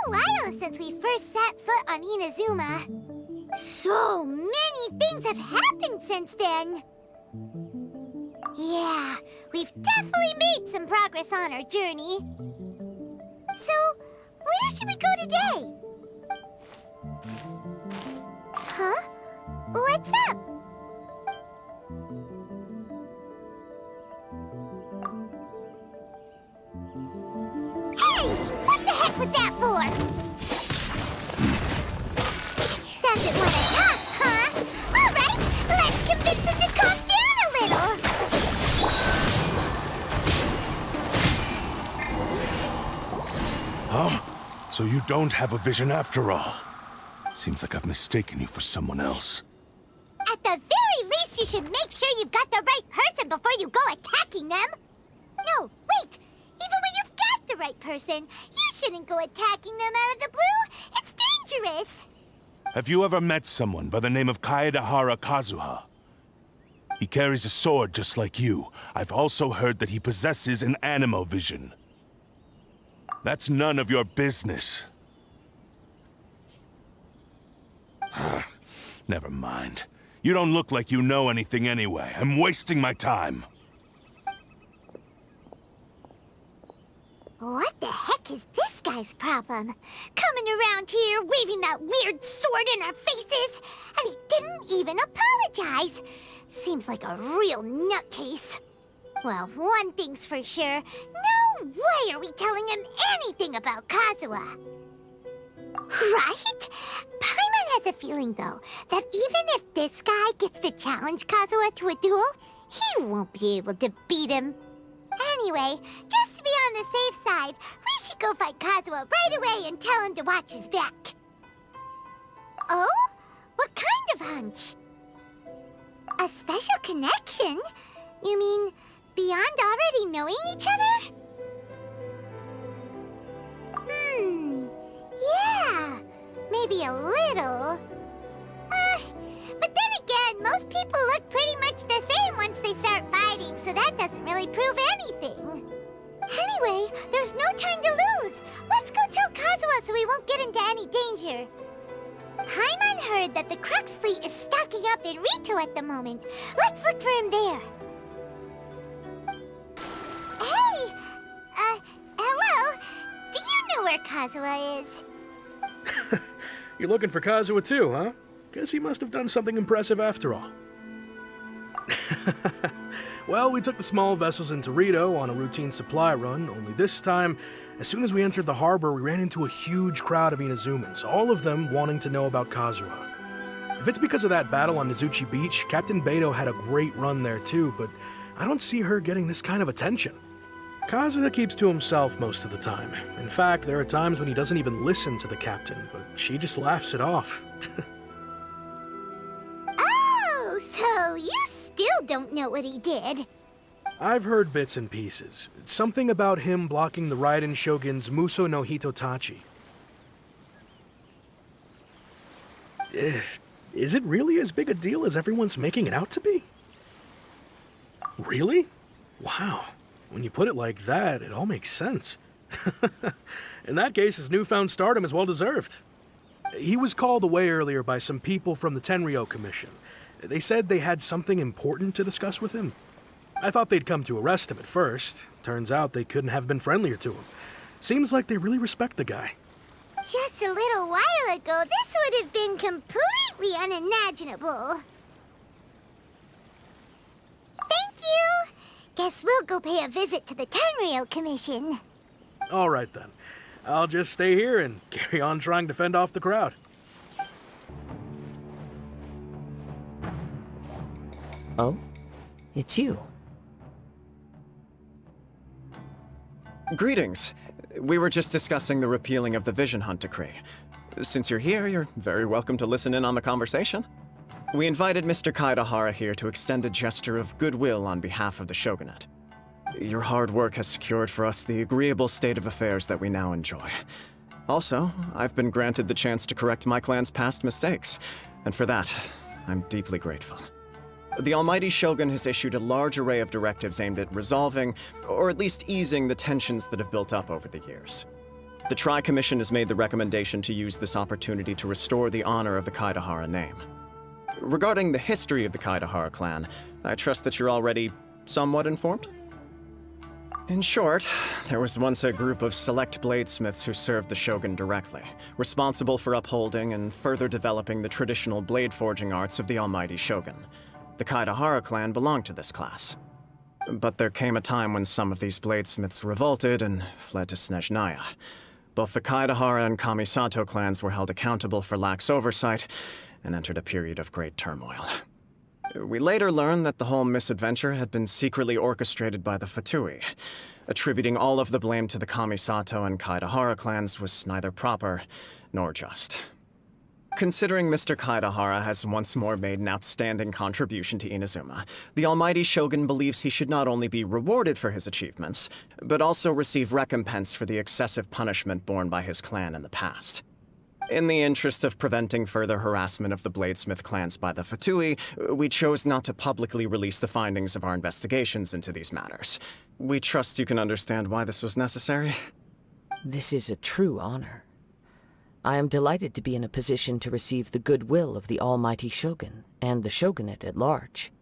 a while since we first set foot on Inazuma. So many things have happened since then. Yeah, we've definitely made some progress on our journey. So, where should we go today? Huh? What's up? Hey! What the heck was that for? Doesn't want to talk, huh? All right, let's convince him to calm down a little. Huh? So you don't have a vision after all? Seems like I've mistaken you for someone else. At the very least, you should make sure you've got the right person before you go attacking them. No, wait. Even when you've got the right person, you shouldn't go attacking them out of the blue. It's dangerous. Have you ever met someone by the name of Kazuha? He carries a sword just like you. I've also heard that he possesses an animo vision. That's none of your business. Never mind. You don't look like you know anything anyway. I'm wasting my time. What the heck is this guy's problem? Coming around here, waving that weird sword in our faces, and he didn't even apologize. Seems like a real nutcase. Well, one thing's for sure. No way are we telling him anything about Kazuha. Right? Paimon has a feeling, though, that even if this guy gets to challenge Kazuha to a duel, he won't be able to beat him. Anyway, just to be on the safe side, we should go find Kazuha right away and tell him to watch his back. Oh? What kind of hunch? A special connection? You mean beyond already knowing each other? Yeah, maybe a little. But then again, most people look pretty much the same once they start fighting, so that doesn't really prove anything. Anyway, there's no time to lose. Let's go tell Kazuha so we won't get into any danger. Paimon heard that the Crux fleet is stocking up in Rito at the moment. Let's look for him there. Hey! Hello? Do you know where Kazuha is? You're looking for Kazuha too, huh? Guess he must have done something impressive after all. Well, we took the small vessels into Rito on a routine supply run, only this time, as soon as we entered the harbor, we ran into a huge crowd of Inazumans, all of them wanting to know about Kazuha. If it's because of that battle on Nizuchi Beach, Captain Beto had a great run there too, but I don't see her getting this kind of attention. Kazuha keeps to himself most of the time. In fact, there are times when he doesn't even listen to the captain, but she just laughs it off. Oh, so you still don't know what he did? I've heard bits and pieces. Something about him blocking the Raiden Shogun's Muso no Hitotachi. Is it really as big a deal as everyone's making it out to be? Really? Wow. When you put it like that, it all makes sense. In that case, his newfound stardom is well-deserved. He was called away earlier by some people from the Tenryou Commission. They said they had something important to discuss with him. I thought they'd come to arrest him at first. Turns out they couldn't have been friendlier to him. Seems like they really respect the guy. Just a little while ago, this would have been completely unimaginable. Thank you! Guess we'll go pay a visit to the Tenryou Commission. All right then. I'll just stay here and carry on trying to fend off the crowd. Oh? It's you. Greetings. We were just discussing the repealing of the Vision Hunt Decree. Since you're here, you're very welcome to listen in on the conversation. We invited Mr. Kaidahara here to extend a gesture of goodwill on behalf of the Shogunate. Your hard work has secured for us the agreeable state of affairs that we now enjoy. Also, I've been granted the chance to correct my clan's past mistakes, and for that, I'm deeply grateful. The Almighty Shogun has issued a large array of directives aimed at resolving, or at least easing, the tensions that have built up over the years. The Tri-Commission has made the recommendation to use this opportunity to restore the honor of the Kaedahara name. Regarding the history of the Kaedahara clan, I trust that you're already somewhat informed? In short, there was once a group of select bladesmiths who served the shogun directly, responsible for upholding and further developing the traditional blade forging arts of the almighty shogun. The Kaedahara clan belonged to this class. But there came a time when some of these bladesmiths revolted and fled to Snezhnaya. Both the Kaedahara and Kamisato clans were held accountable for lax oversight and entered a period of great turmoil. We later learned that the whole misadventure had been secretly orchestrated by the Fatui. Attributing all of the blame to the Kamisato and Kaedahara clans was neither proper nor just. Considering Mr. Kaedahara has once more made an outstanding contribution to Inazuma, the almighty shogun believes he should not only be rewarded for his achievements, but also receive recompense for the excessive punishment borne by his clan in the past. In the interest of preventing further harassment of the Bladesmith clans by the Fatui, we chose not to publicly release the findings of our investigations into these matters. We trust you can understand why this was necessary. This is a true honor. I am delighted to be in a position to receive the goodwill of the almighty shogun and the shogunate at large.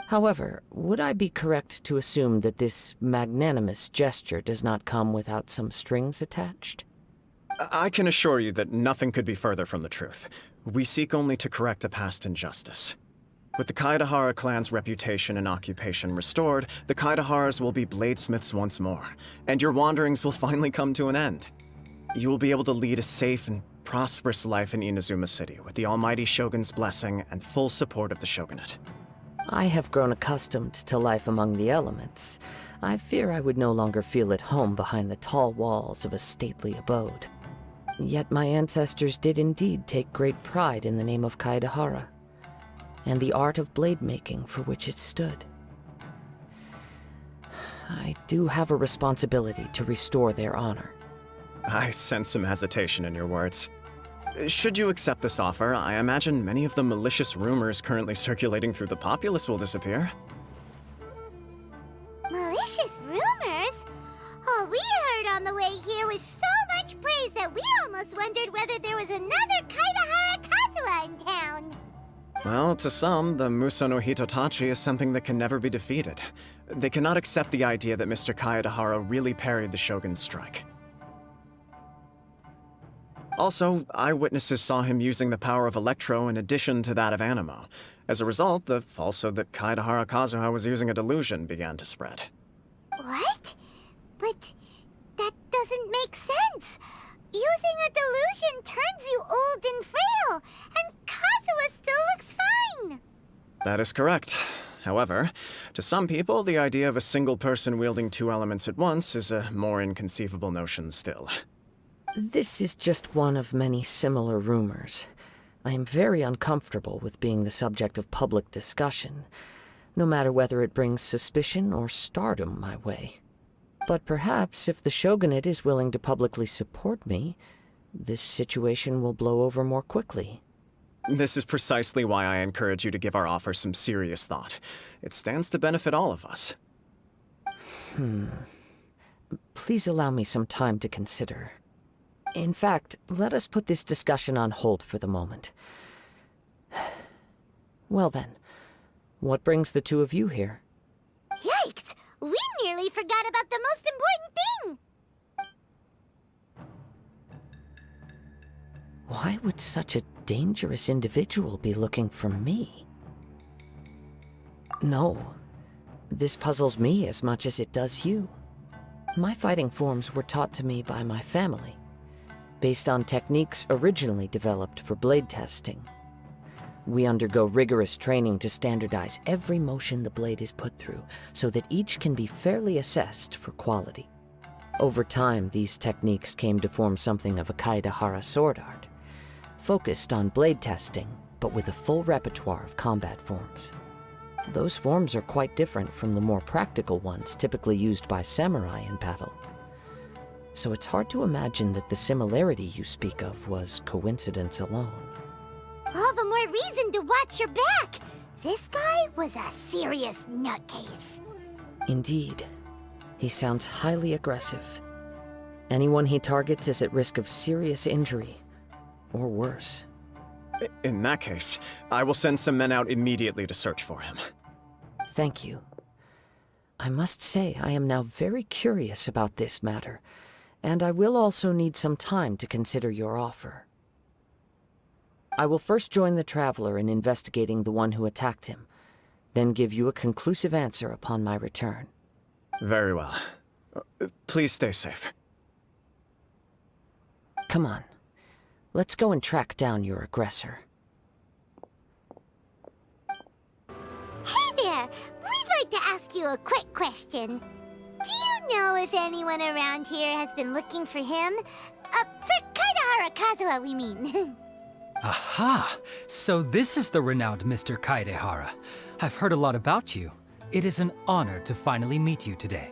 However, would I be correct to assume that this magnanimous gesture does not come without some strings attached? I can assure you that nothing could be further from the truth. We seek only to correct a past injustice. With the Kaedahara clan's reputation and occupation restored, the Kaedaharas will be bladesmiths once more, and your wanderings will finally come to an end. You will be able to lead a safe and prosperous life in Inazuma City with the almighty shogun's blessing and full support of the shogunate. I have grown accustomed to life among the elements. I fear I would no longer feel at home behind the tall walls of a stately abode. Yet my ancestors did indeed take great pride in the name of Kaedahara, and the art of blade making for which it stood. I do have a responsibility to restore their honor. I sense some hesitation in your words. Should you accept this offer, I imagine many of the malicious rumors currently circulating through the populace will disappear. Malicious rumors? All we heard on the way here was so much praise that we almost wondered whether there was another Kaedahara Kazuha in town. Well, to some, the Muso no Hitotachi is something that can never be defeated. They cannot accept the idea that Mr. Kaedahara really parried the shogun's strike. Also, eyewitnesses saw him using the power of Electro in addition to that of Animo. As a result, the falsehood that Kaedahara Kazuha was using a delusion began to spread. What? But that doesn't make sense. Using a delusion turns you old and frail, and Kazuha still looks fine. That is correct. However, to some people, the idea of a single person wielding two elements at once is a more inconceivable notion still. This is just one of many similar rumors. I am very uncomfortable with being the subject of public discussion, no matter whether it brings suspicion or stardom my way. But perhaps if the shogunate is willing to publicly support me, this situation will blow over more quickly. This is precisely why I encourage you to give our offer some serious thought. It stands to benefit all of us. Please allow me some time to consider. In fact, let us put this discussion on hold for the moment. Well then, what brings the two of you here? Yikes! We nearly forgot about the most important thing! Why would such a dangerous individual be looking for me? No, this puzzles me as much as it does you. My fighting forms were taught to me by my family, based on techniques originally developed for blade testing. We undergo rigorous training to standardize every motion the blade is put through, so that each can be fairly assessed for quality. Over time, these techniques came to form something of a Kaedahara sword art, focused on blade testing, but with a full repertoire of combat forms. Those forms are quite different from the more practical ones typically used by samurai in battle. So it's hard to imagine that the similarity you speak of was coincidence alone. All the more reason to watch your back! This guy was a serious nutcase. Indeed. He sounds highly aggressive. Anyone he targets is at risk of serious injury, or worse. In that case, I will send some men out immediately to search for him. Thank you. I must say I am now very curious about this matter, and I will also need some time to consider your offer. I will first join the Traveler in investigating the one who attacked him, then give you a conclusive answer upon my return. Very well. Please stay safe. Come on. Let's go and track down your aggressor. Hey there! We'd like to ask you a quick question. Do you know if anyone around here has been looking for him? For Kaidahara Kazuha, we mean. Aha! So this is the renowned Mr. Kaidehara. I've heard a lot about you. It is an honor to finally meet you today.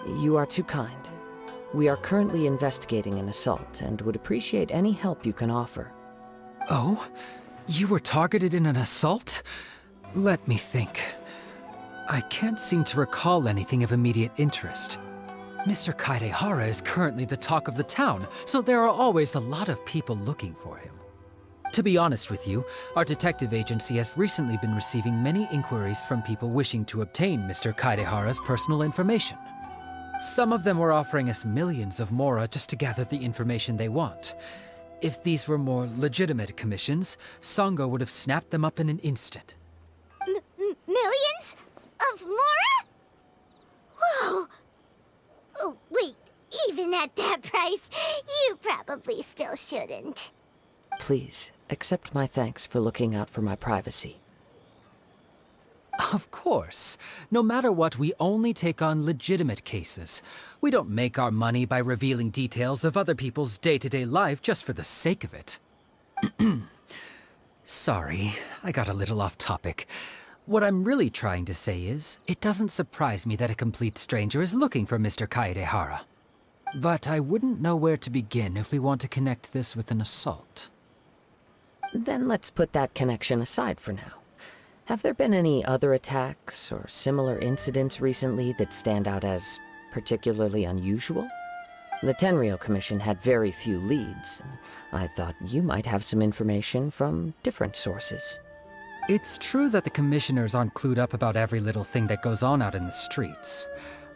You are too kind. We are currently investigating an assault and would appreciate any help you can offer. Oh? You were targeted in an assault? Let me think. I can't seem to recall anything of immediate interest. Mr. Kaidehara is currently the talk of the town, so there are always a lot of people looking for him. To be honest with you, our detective agency has recently been receiving many inquiries from people wishing to obtain Mr. Kaidehara's personal information. Some of them were offering us millions of mora just to gather the information they want. If these were more legitimate commissions, Sango would have snapped them up in an instant. Millions? Of mora? Whoa! Oh, wait. Even at that price, you probably still shouldn't. Please, accept my thanks for looking out for my privacy. Of course. No matter what, we only take on legitimate cases. We don't make our money by revealing details of other people's day-to-day life just for the sake of it. Sorry, I got a little off topic. What I'm really trying to say is, it doesn't surprise me that a complete stranger is looking for Mr. Kaidehara. But I wouldn't know where to begin if we want to connect this with an assault. Then let's put that connection aside for now. Have there been any other attacks or similar incidents recently that stand out as particularly unusual? The Tenryou Commission had very few leads, and I thought you might have some information from different sources. It's true that the commissioners aren't clued up about every little thing that goes on out in the streets.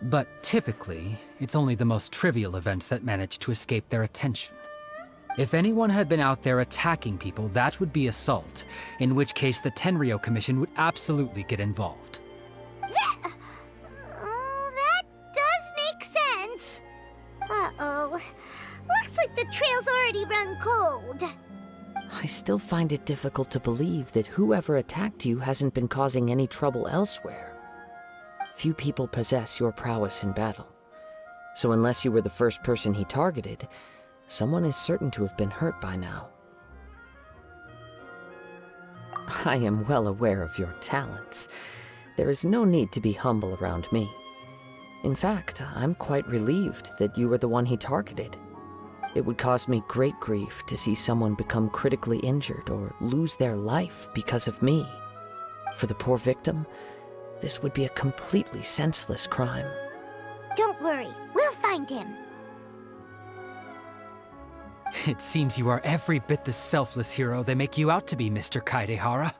But typically, it's only the most trivial events that manage to escape their attention. If anyone had been out there attacking people, that would be assault, in which case the Tenryou Commission would absolutely get involved. That does make sense. Uh-oh. Looks like the trail's already run cold. I still find it difficult to believe that whoever attacked you hasn't been causing any trouble elsewhere. Few people possess your prowess in battle. So unless you were the first person he targeted, someone is certain to have been hurt by now. I am well aware of your talents. There is no need to be humble around me. In fact, I'm quite relieved that you were the one he targeted. It would cause me great grief to see someone become critically injured or lose their life because of me. For the poor victim, this would be a completely senseless crime. Don't worry, we'll find him. It seems you are every bit the selfless hero they make you out to be, Mr. Kaidehara.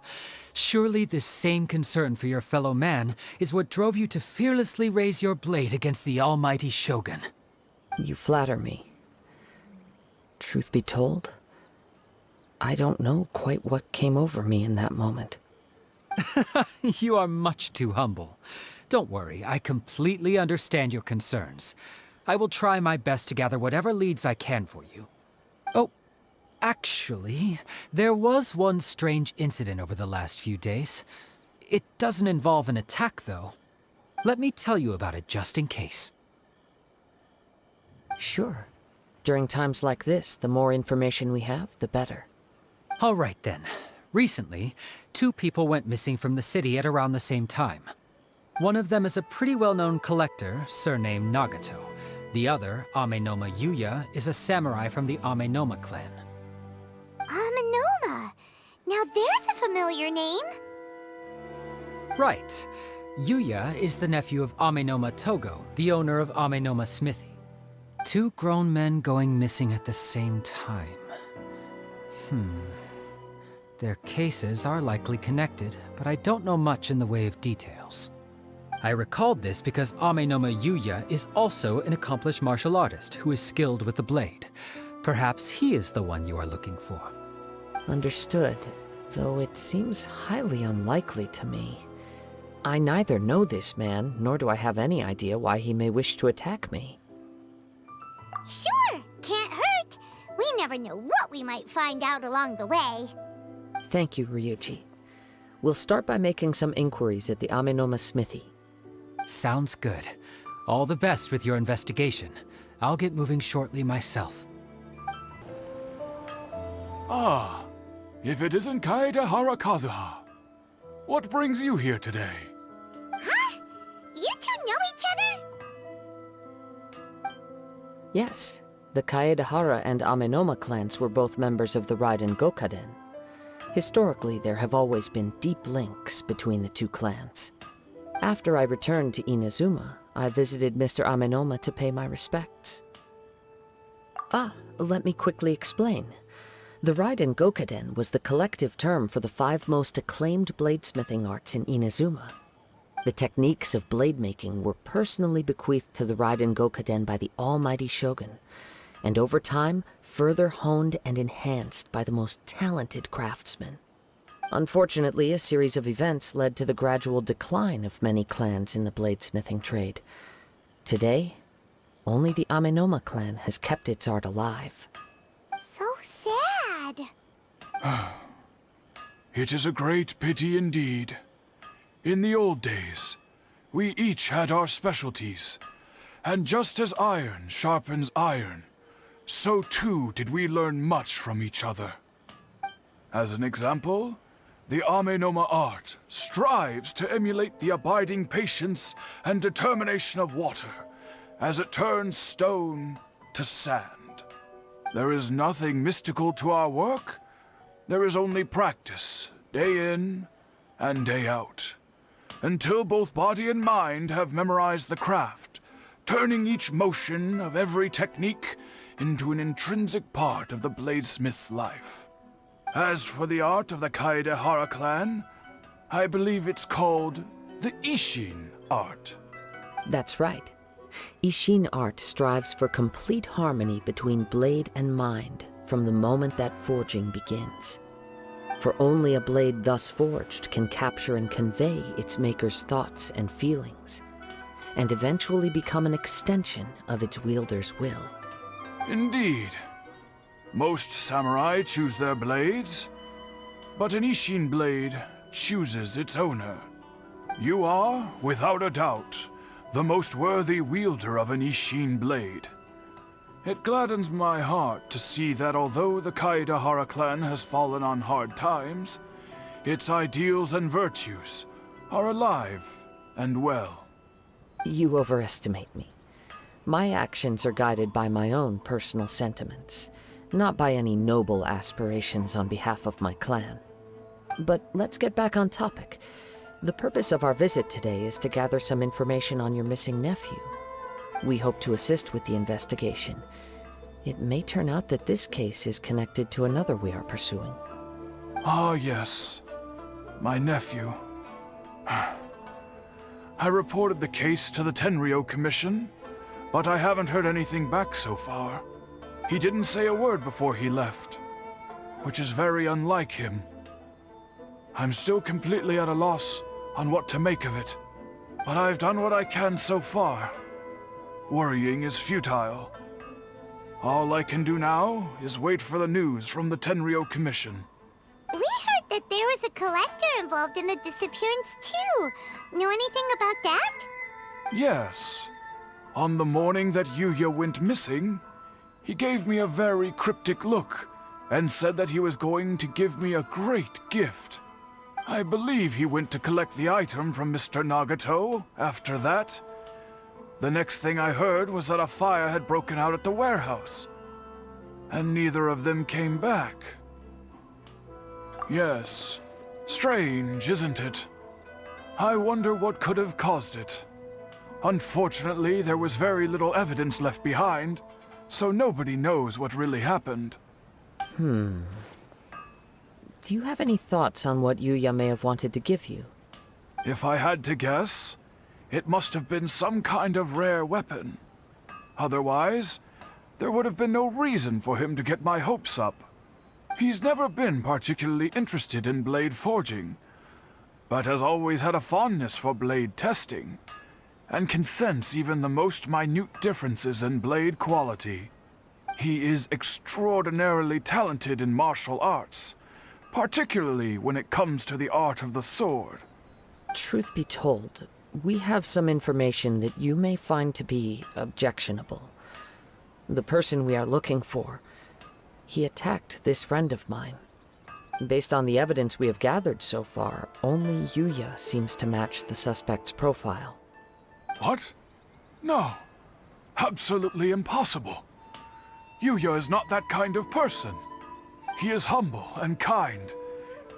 Surely this same concern for your fellow man is what drove you to fearlessly raise your blade against the almighty Shogun. You flatter me. Truth be told, I don't know quite what came over me in that moment. You are much too humble. Don't worry, I completely understand your concerns. I will try my best to gather whatever leads I can for you. Oh, actually, there was one strange incident over the last few days. It doesn't involve an attack, though. Let me tell you about it just in case. Sure. During times like this, the more information we have, the better. All right, then. Recently, 2 people went missing from the city at around the same time. One of them is a pretty well-known collector, surnamed Nagato. The other, Amenoma Yuya, is a samurai from the Amenoma clan. Amenoma! Now there's a familiar name. Two grown men going missing at the same time. Their cases are likely connected, but I don't know much in the way of details. I recalled this because Amenoma Yuya is also an accomplished martial artist who is skilled with the blade. Perhaps he is the one you are looking for. Understood, though it seems highly unlikely to me. I neither know this man, nor do I have any idea why he may wish to attack me. Sure, can't hurt. We never know what we might find out along the way. Thank you, Ryuji. We'll start by making some inquiries at the Amenoma smithy. Sounds good. All the best with your investigation. I'll get moving shortly myself. Ah, if it isn't Kaedehara Kazuha. What brings you here today? Huh? You two know each other? Yes, the Kaedehara and Amenoma clans were both members of the Raiden Gokaden. Historically, there have always been deep links between the two clans. After I returned to Inazuma, I visited Mr. Amenoma to pay my respects. Let me quickly explain. The Raiden Gokaden was the collective term for the 5 most acclaimed bladesmithing arts in Inazuma. The techniques of blade making were personally bequeathed to the Raiden Gokaden by the almighty shogun, and over time, further honed and enhanced by the most talented craftsmen. Unfortunately, a series of events led to the gradual decline of many clans in the bladesmithing trade. Today, only the Amenoma clan has kept its art alive. So sad. It is a great pity indeed. In the old days, we each had our specialties, and just as iron sharpens iron, so too did we learn much from each other. As an example, the Amenoma art strives to emulate the abiding patience and determination of water as it turns stone to sand. There is nothing mystical to our work. There is only practice, day in and day out, until both body and mind have memorized the craft, turning each motion of every technique into an intrinsic part of the bladesmith's life. As for the art of the Kaedehara clan, I believe it's called the Ishin art. That's right. Ishin art strives for complete harmony between blade and mind from the moment that forging begins. For only a blade thus forged can capture and convey its maker's thoughts and feelings, and eventually become an extension of its wielder's will. Indeed. Most samurai choose their blades, but an Ishin blade chooses its owner. You are, without a doubt, the most worthy wielder of an Ishin blade. It gladdens my heart to see that although the Kaedehara clan has fallen on hard times, its ideals and virtues are alive and well. You overestimate me. My actions are guided by my own personal sentiments, not by any noble aspirations on behalf of my clan. But let's get back on topic. The purpose of our visit today is to gather some information on your missing nephew. We hope to assist with the investigation. It may turn out that this case is connected to another we are pursuing. Ah, yes. My nephew. I reported the case to the Tenryou Commission, but I haven't heard anything back so far. He didn't say a word before he left, which is very unlike him. I'm still completely at a loss on what to make of it, but I've done what I can so far. Worrying is futile. All I can do now is wait for the news from the Tenryou Commission. We heard that there was a collector involved in the disappearance too. Know anything about that? Yes. On the morning that Yuya went missing, he gave me a very cryptic look and said that he was going to give me a great gift. I believe he went to collect the item from Mr. Nagato after that. The next thing I heard was that a fire had broken out at the warehouse, and neither of them came back. Yes, strange, isn't it? I wonder what could have caused it. Unfortunately, there was very little evidence left behind, so nobody knows what really happened. Do you have any thoughts on what Yuya may have wanted to give you? If I had to guess, it must have been some kind of rare weapon. Otherwise, there would have been no reason for him to get my hopes up. He's never been particularly interested in blade forging, but has always had a fondness for blade testing, and can sense even the most minute differences in blade quality. He is extraordinarily talented in martial arts, particularly when it comes to the art of the sword. Truth be told, we have some information that you may find to be objectionable. The person we are looking for, he attacked this friend of mine. Based on the evidence we have gathered so far, only Yuya seems to match the suspect's profile. What? No. Absolutely impossible. Yuya is not that kind of person. He is humble and kind.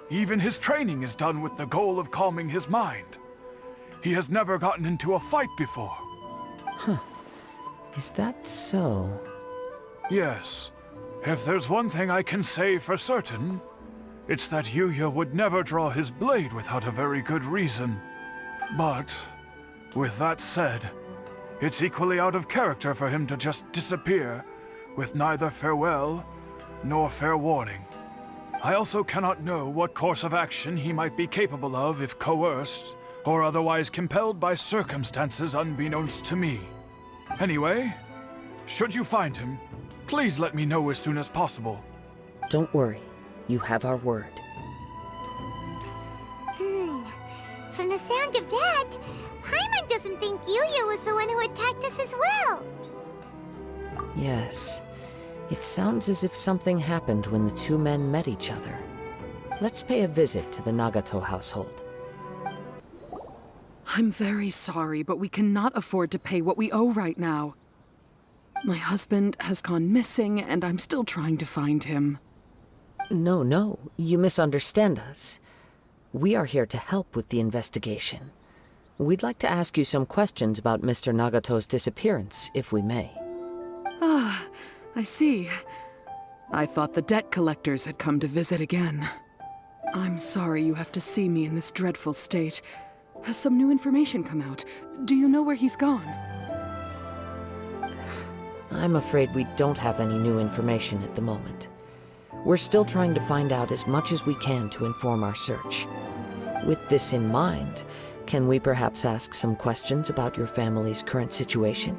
Even his training is done with the goal of calming his mind. He has never gotten into a fight before. Is that so? Yes. If there's one thing I can say for certain, it's that Yuya would never draw his blade without a very good reason. But, with that said, it's equally out of character for him to just disappear, with neither farewell nor fair warning. I also cannot know what course of action he might be capable of if coerced, or otherwise compelled by circumstances unbeknownst to me. Anyway, should you find him, please let me know as soon as possible. Don't worry, you have our word. From the sound of that, Paimon doesn't think Yuya was the one who attacked us as well. Yes. It sounds as if something happened when the two men met each other. Let's pay a visit to the Nagato household. I'm very sorry, but we cannot afford to pay what we owe right now. My husband has gone missing, and I'm still trying to find him. No, you misunderstand us. We are here to help with the investigation. We'd like to ask you some questions about Mr. Nagato's disappearance, if we may. Ah, I see. I thought the debt collectors had come to visit again. I'm sorry you have to see me in this dreadful state. Has some new information come out? Do you know where he's gone? I'm afraid we don't have any new information at the moment. We're still trying to find out as much as we can to inform our search. With this in mind, can we perhaps ask some questions about your family's current situation?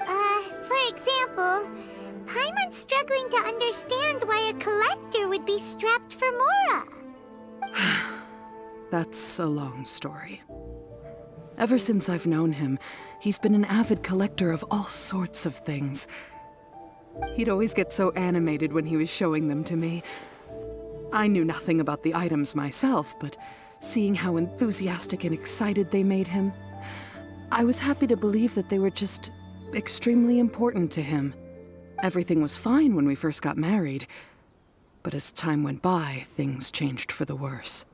For example, Paimon's struggling to understand why a collector would be strapped for Mora. That's a long story. Ever since I've known him, he's been an avid collector of all sorts of things. He'd always get so animated when he was showing them to me. I knew nothing about the items myself, but seeing how enthusiastic and excited they made him, I was happy to believe that they were just extremely important to him. Everything was fine when we first got married, but as time went by, things changed for the worse.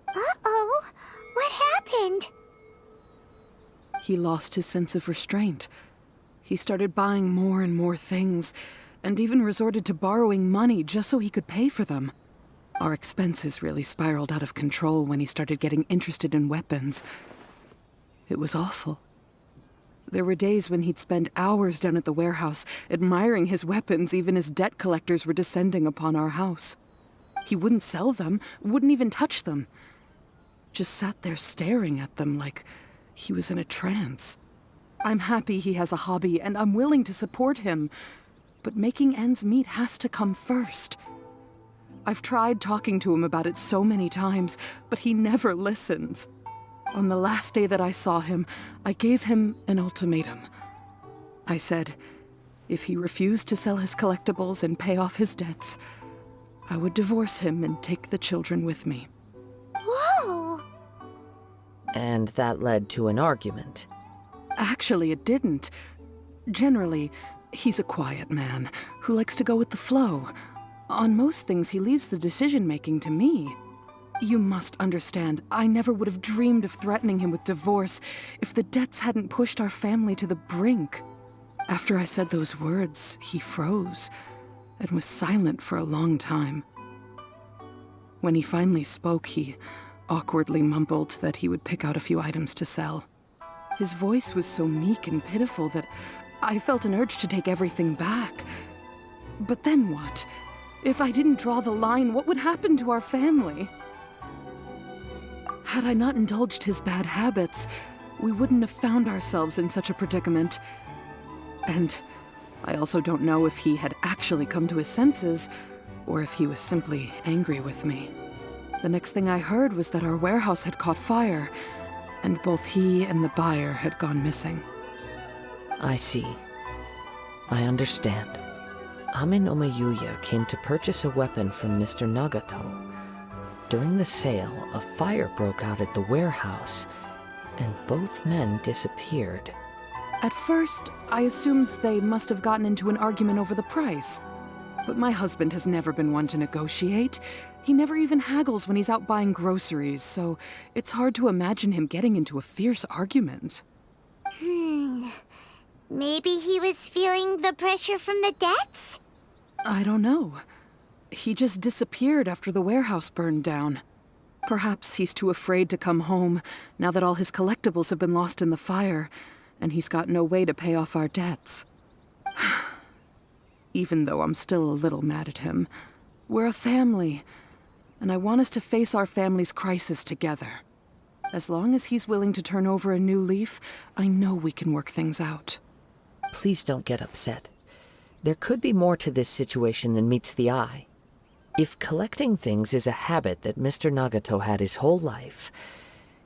Uh-oh, what happened? He lost his sense of restraint. He started buying more and more things, and even resorted to borrowing money just so he could pay for them. Our expenses really spiraled out of control when he started getting interested in weapons. It was awful. There were days when he'd spend hours down at the warehouse, admiring his weapons even as debt collectors were descending upon our house. He wouldn't sell them, wouldn't even touch them. Just sat there staring at them like he was in a trance. I'm happy he has a hobby, and I'm willing to support him. But making ends meet has to come first. I've tried talking to him about it so many times, but he never listens. On the last day that I saw him, I gave him an ultimatum. I said, if he refused to sell his collectibles and pay off his debts, I would divorce him and take the children with me. Whoa! And that led to an argument. Actually, it didn't. Generally, he's a quiet man who likes to go with the flow. On most things, he leaves the decision-making to me. You must understand, I never would have dreamed of threatening him with divorce if the debts hadn't pushed our family to the brink. After I said those words, he froze and was silent for a long time. When he finally spoke, he awkwardly mumbled that he would pick out a few items to sell. His voice was so meek and pitiful that I felt an urge to take everything back. But then what? If I didn't draw the line, what would happen to our family? Had I not indulged his bad habits, we wouldn't have found ourselves in such a predicament. And I also don't know if he had actually come to his senses, or if he was simply angry with me. The next thing I heard was that our warehouse had caught fire, and both he and the buyer had gone missing. I see. I understand. Ame no Mayuya came to purchase a weapon from Mr. Nagato. During the sale, a fire broke out at the warehouse, and both men disappeared. At first, I assumed they must have gotten into an argument over the price. But my husband has never been one to negotiate. He never even haggles when he's out buying groceries, so it's hard to imagine him getting into a fierce argument. Maybe he was feeling the pressure from the debts? I don't know. He just disappeared after the warehouse burned down. Perhaps he's too afraid to come home now that all his collectibles have been lost in the fire, and he's got no way to pay off our debts. Even though I'm still a little mad at him, we're a family, and I want us to face our family's crisis together. As long as he's willing to turn over a new leaf, I know we can work things out. Please don't get upset. There could be more to this situation than meets the eye. If collecting things is a habit that Mr. Nagato had his whole life,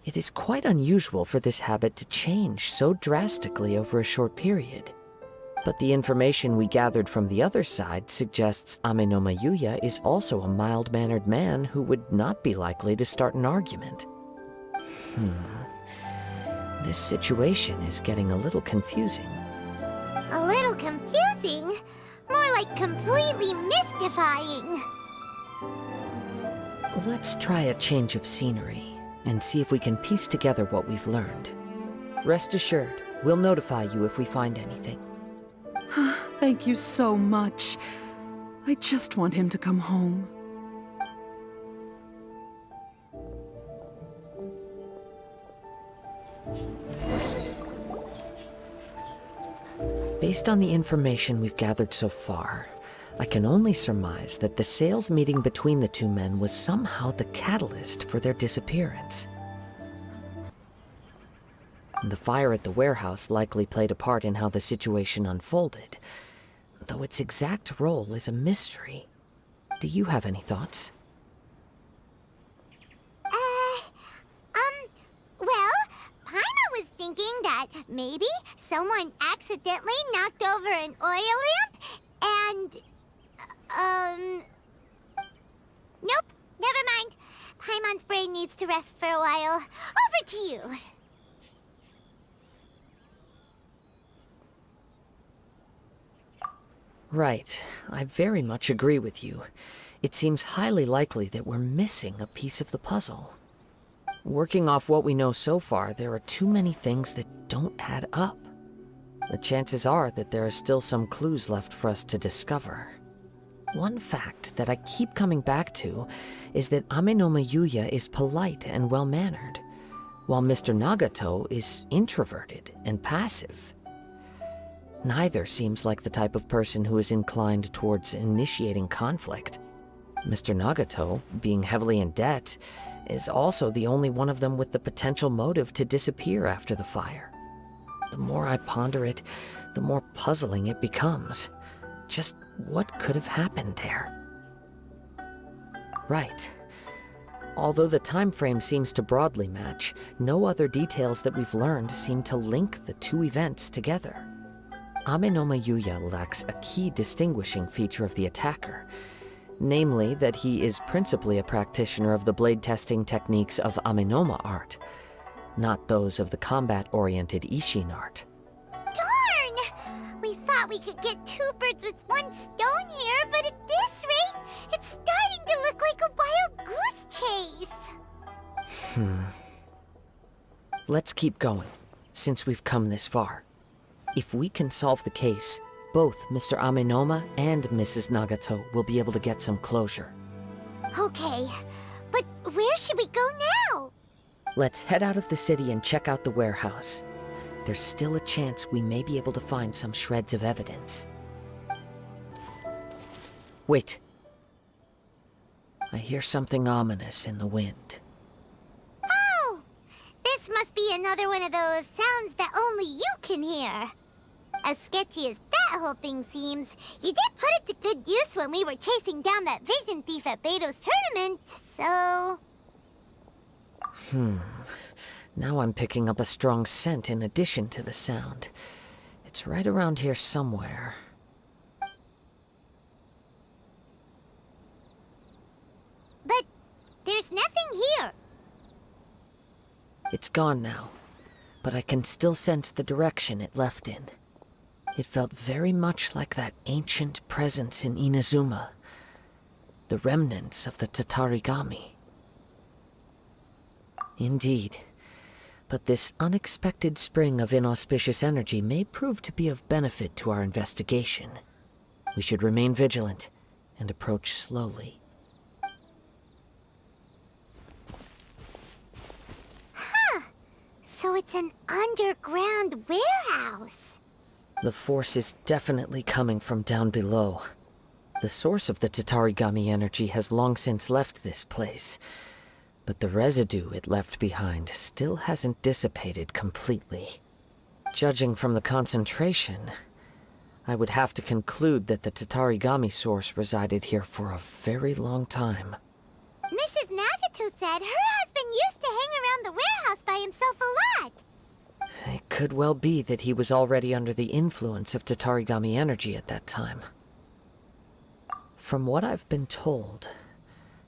it is quite unusual for this habit to change so drastically over a short period. But the information we gathered from the other side suggests Ame no Mayuya is also a mild-mannered man who would not be likely to start an argument. This situation is getting a little confusing. A little confusing? More like completely mystifying. Let's try a change of scenery and see if we can piece together what we've learned. Rest assured, we'll notify you if we find anything. Thank you so much. I just want him to come home. Based on the information we've gathered so far, I can only surmise that the sales meeting between the two men was somehow the catalyst for their disappearance. The fire at the warehouse likely played a part in how the situation unfolded, though its exact role is a mystery. Do you have any thoughts? Well, Paimon was thinking that maybe someone accidentally knocked over an oil lamp and... Nope, never mind. Paimon's brain needs to rest for a while. Over to you. Right. I very much agree with you. It seems highly likely that we're missing a piece of the puzzle. Working off what we know so far, there are too many things that don't add up. The chances are that there are still some clues left for us to discover. One fact that I keep coming back to is that Ame no Mayuya is polite and well-mannered, while Mr. Nagato is introverted and passive. Neither seems like the type of person who is inclined towards initiating conflict. Mr. Nagato, being heavily in debt, is also the only one of them with the potential motive to disappear after the fire. The more I ponder it, the more puzzling it becomes. Just what could have happened there? Right. Although the time frame seems to broadly match, no other details that we've learned seem to link the two events together. Ame no Mayuya lacks a key distinguishing feature of the attacker, namely that he is principally a practitioner of the blade testing techniques of Amenoma art, not those of the combat-oriented Ishin art. Darn! We thought we could get two birds with one stone here, but at this rate, it's starting to look like a wild goose chase. Let's keep going, since we've come this far. If we can solve the case, both Mr. Amenoma and Mrs. Nagato will be able to get some closure. Okay, but where should we go now? Let's head out of the city and check out the warehouse. There's still a chance we may be able to find some shreds of evidence. Wait. I hear something ominous in the wind. Oh! This must be another one of those sounds that only you can hear. As sketchy as that whole thing seems, you did put it to good use when we were chasing down that vision thief at Beto's tournament, so... Now I'm picking up a strong scent in addition to the sound. It's right around here somewhere. But there's nothing here. It's gone now, but I can still sense the direction it left in. It felt very much like that ancient presence in Inazuma. The remnants of the Tatarigami. Indeed. But this unexpected spring of inauspicious energy may prove to be of benefit to our investigation. We should remain vigilant and approach slowly. So it's an underground warehouse. The force is definitely coming from down below. The source of the Tatarigami energy has long since left this place, but the residue it left behind still hasn't dissipated completely. Judging from the concentration, I would have to conclude that the Tatarigami source resided here for a very long time. Mrs. Nagato said her husband used to hang around the warehouse by himself a lot. It could well be that he was already under the influence of Tatarigami energy at that time. From what I've been told,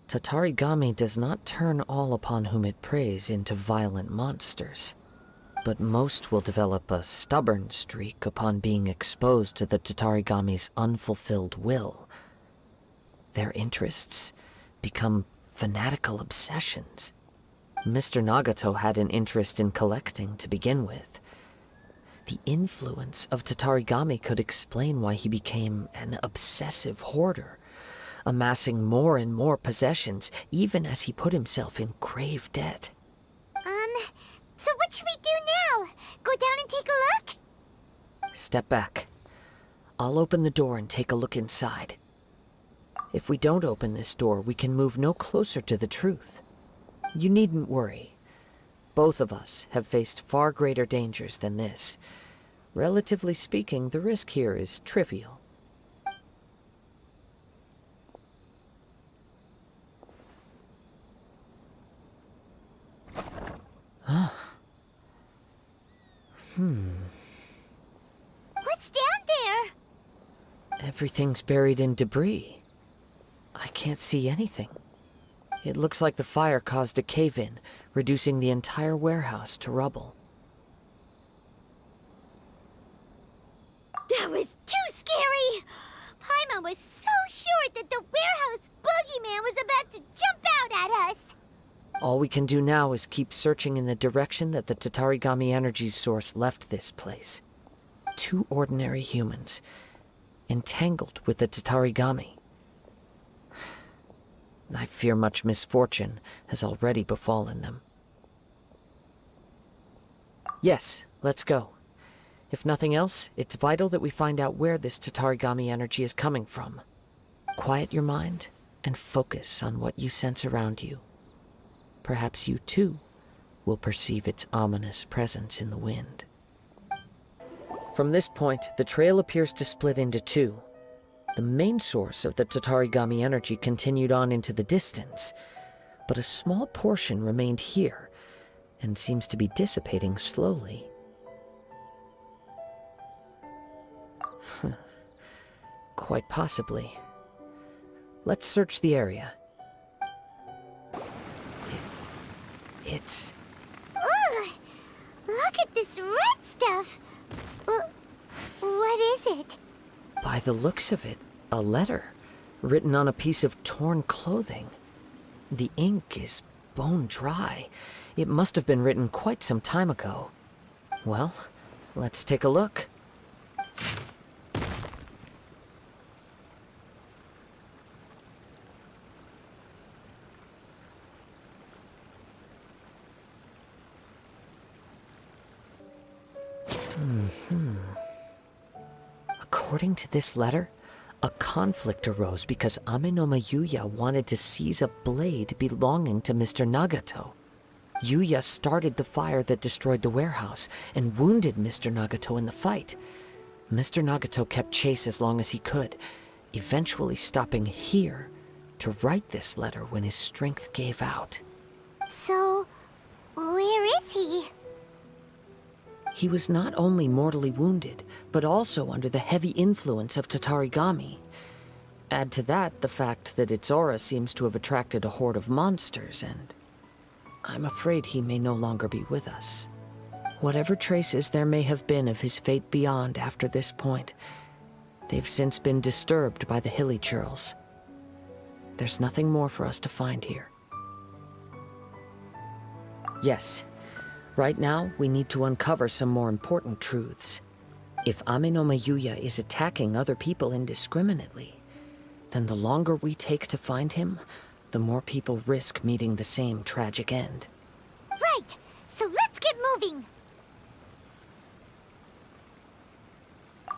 Tatarigami does not turn all upon whom it preys into violent monsters, but most will develop a stubborn streak upon being exposed to the Tatarigami's unfulfilled will. Their interests become fanatical obsessions. Mr. Nagato had an interest in collecting to begin with. The influence of Tatarigami could explain why he became an obsessive hoarder, amassing more and more possessions, even as he put himself in grave debt. So what should we do now? Go down and take a look? Step back. I'll open the door and take a look inside. If we don't open this door, we can move no closer to the truth. You needn't worry. Both of us have faced far greater dangers than this. Relatively speaking, the risk here is trivial. What's down there? Everything's buried in debris. I can't see anything. It looks like the fire caused a cave-in, reducing the entire warehouse to rubble. That was too scary! Paimon was so sure that the warehouse boogeyman was about to jump out at us! All we can do now is keep searching in the direction that the Tatarigami energy source left this place. Two ordinary humans, entangled with the Tatarigami. I fear much misfortune has already befallen them. Yes, let's go. If nothing else, it's vital that we find out where this Tatarigami energy is coming from. Quiet your mind and focus on what you sense around you. Perhaps you too will perceive its ominous presence in the wind. From this point, the trail appears to split into two. The main source of the Tatarigami energy continued on into the distance, but a small portion remained here and seems to be dissipating slowly. Quite possibly. Let's search the area. It's... Ugh! Look at this red stuff! What is it? By the looks of it, a letter written on a piece of torn clothing. The ink is bone dry. It must have been written quite some time ago. Well, let's take a look. According to this letter, a conflict arose because Ame no Yuya wanted to seize a blade belonging to Mr. Nagato. Yuya started the fire that destroyed the warehouse and wounded Mr. Nagato in the fight. Mr. Nagato kept chase as long as he could, eventually stopping here to write this letter when his strength gave out. So, where is he? He was not only mortally wounded, but also under the heavy influence of Tatarigami. Add to that the fact that its aura seems to have attracted a horde of monsters, and I'm afraid he may no longer be with us. Whatever traces there may have been of his fate beyond after this point, they've since been disturbed by the hilly churls. There's nothing more for us to find here. Yes. Right now, we need to uncover some more important truths. If Ame no Yuya is attacking other people indiscriminately, then the longer we take to find him, the more people risk meeting the same tragic end. Right! So let's get moving!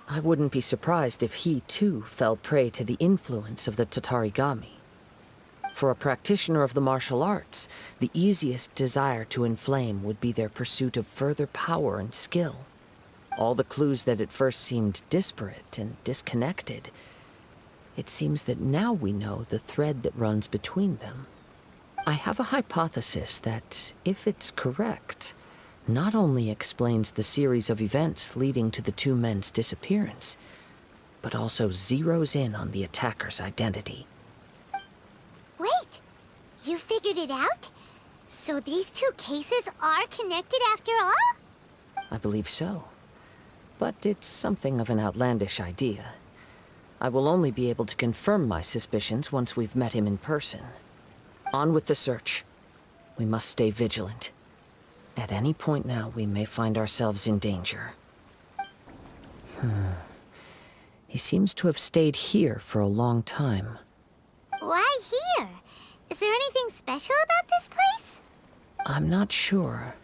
I wouldn't be surprised if he, too, fell prey to the influence of the Tatarigami. For a practitioner of the martial arts, the easiest desire to inflame would be their pursuit of further power and skill. All the clues that at first seemed disparate and disconnected, it seems that now we know the thread that runs between them. I have a hypothesis that, if it's correct, not only explains the series of events leading to the two men's disappearance, but also zeroes in on the attacker's identity. Wait! You figured it out? So these two cases are connected after all? I believe so. But it's something of an outlandish idea. I will only be able to confirm my suspicions once we've met him in person. On with the search. We must stay vigilant. At any point now, we may find ourselves in danger. He seems to have stayed here for a long time. Why here? Is there anything special about this place? I'm not sure.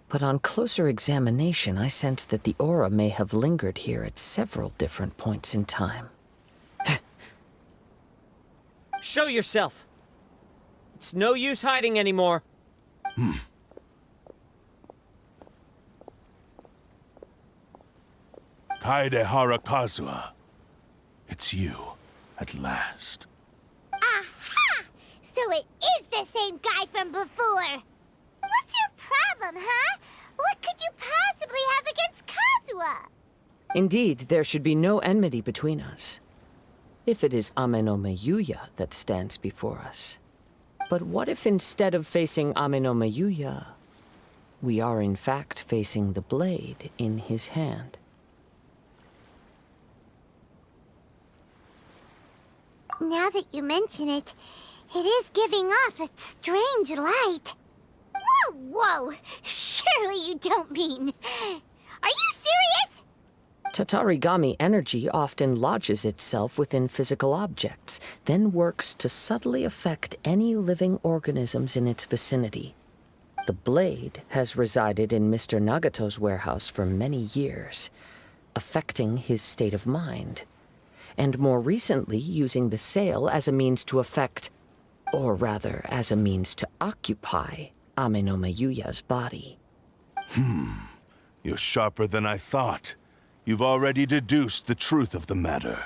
But on closer examination, I sense that the aura may have lingered here at several different points in time. Show yourself! It's no use hiding anymore. Kaedehara Kazuha. It's you, at last. Aha! So it is the same guy from before! What's your problem, huh? What could you possibly have against Kazuha? Indeed, there should be no enmity between us. If it is Ame no Yuya that stands before us. But what if instead of facing Ame no Yuya, we are in fact facing the blade in his hand? Now that you mention it, it is giving off a strange light. Whoa, whoa! Surely you don't mean... Are you serious? Tatarigami energy often lodges itself within physical objects, then works to subtly affect any living organisms in its vicinity. The blade has resided in Mr. Nagato's warehouse for many years, affecting his state of mind, and more recently using the sale as a means to affect, or rather as a means to occupy, Ame no Yuya's body. You're sharper than I thought. You've already deduced the truth of the matter.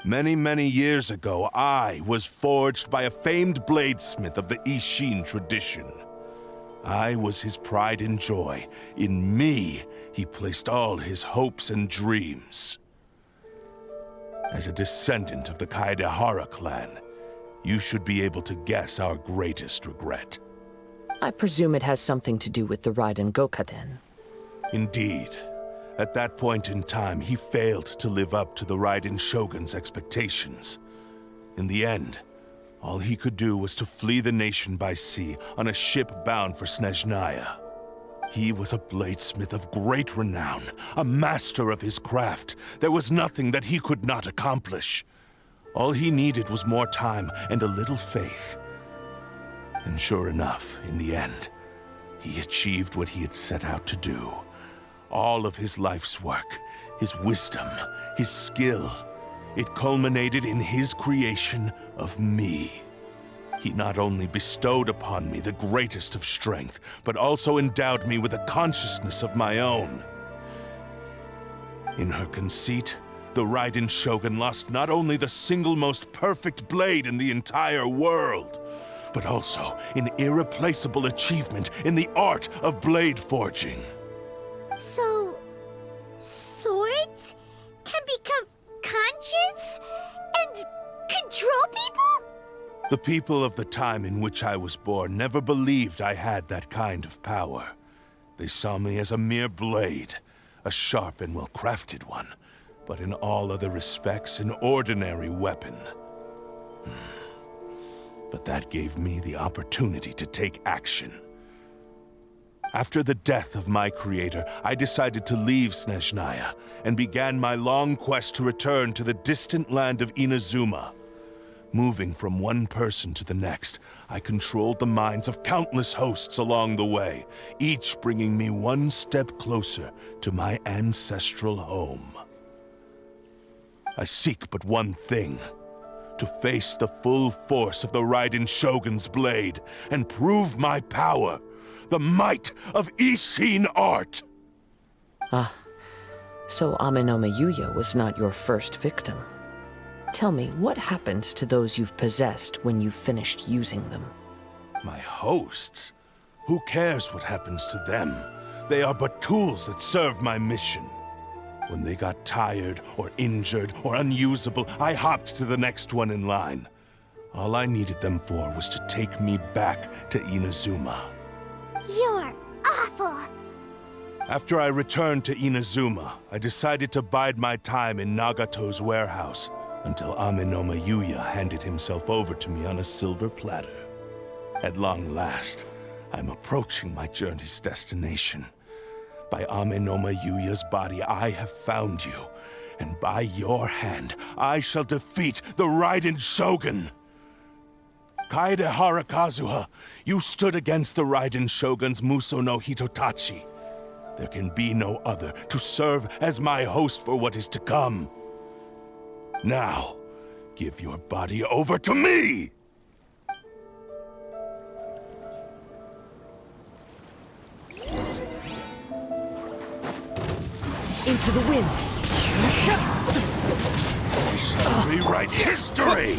Many, many years ago, I was forged by a famed bladesmith of the Ishin tradition. I was his pride and joy. In me, he placed all his hopes and dreams. As a descendant of the Kaedehara clan, you should be able to guess our greatest regret. I presume it has something to do with the Raiden Gokaden. Indeed. At that point in time, he failed to live up to the Raiden Shogun's expectations. In the end, All he could do was to flee the nation by sea on a ship bound for Snezhnaya. He was a bladesmith of great renown, a master of his craft. There was nothing that he could not accomplish. All he needed was more time and a little faith. And sure enough, in the end, he achieved what he had set out to do. All of his life's work, his wisdom, his skill, it culminated in his creation of me. He not only bestowed upon me the greatest of strength, but also endowed me with a consciousness of my own. In her conceit, the Raiden Shogun lost not only the single most perfect blade in the entire world, but also an irreplaceable achievement in the art of blade forging. So, swords can become conscious and control people? The people of the time in which I was born never believed I had that kind of power. They saw me as a mere blade, a sharp and well-crafted one, but in all other respects an ordinary weapon. But that gave me the opportunity to take action. After the death of my creator, I decided to leave Snezhnaya and began my long quest to return to the distant land of Inazuma. Moving from one person to the next, I controlled the minds of countless hosts along the way, each bringing me one step closer to my ancestral home. I seek but one thing: to face the full force of the Raiden Shogun's blade and prove my power, the might of Ishin art! Ah, so Amenoma Yuya was not your first victim. Tell me, what happens to those you've possessed when you've finished using them? My hosts? Who cares what happens to them? They are but tools that serve my mission. When they got tired, or injured, or unusable, I hopped to the next one in line. All I needed them for was to take me back to Inazuma. You're awful! After I returned to Inazuma, I decided to bide my time in Nagato's warehouse until Amenoma Yuya handed himself over to me on a silver platter. At long last, I'm approaching my journey's destination. By Amenoma Yuya's body, I have found you, and by your hand, I shall defeat the Raiden Shogun! Kaedehara Kazuha, you stood against the Raiden Shogun's Muso no Hitotachi. There can be no other to serve as my host for what is to come. Now, give your body over to me! Into the wind! We shall rewrite history!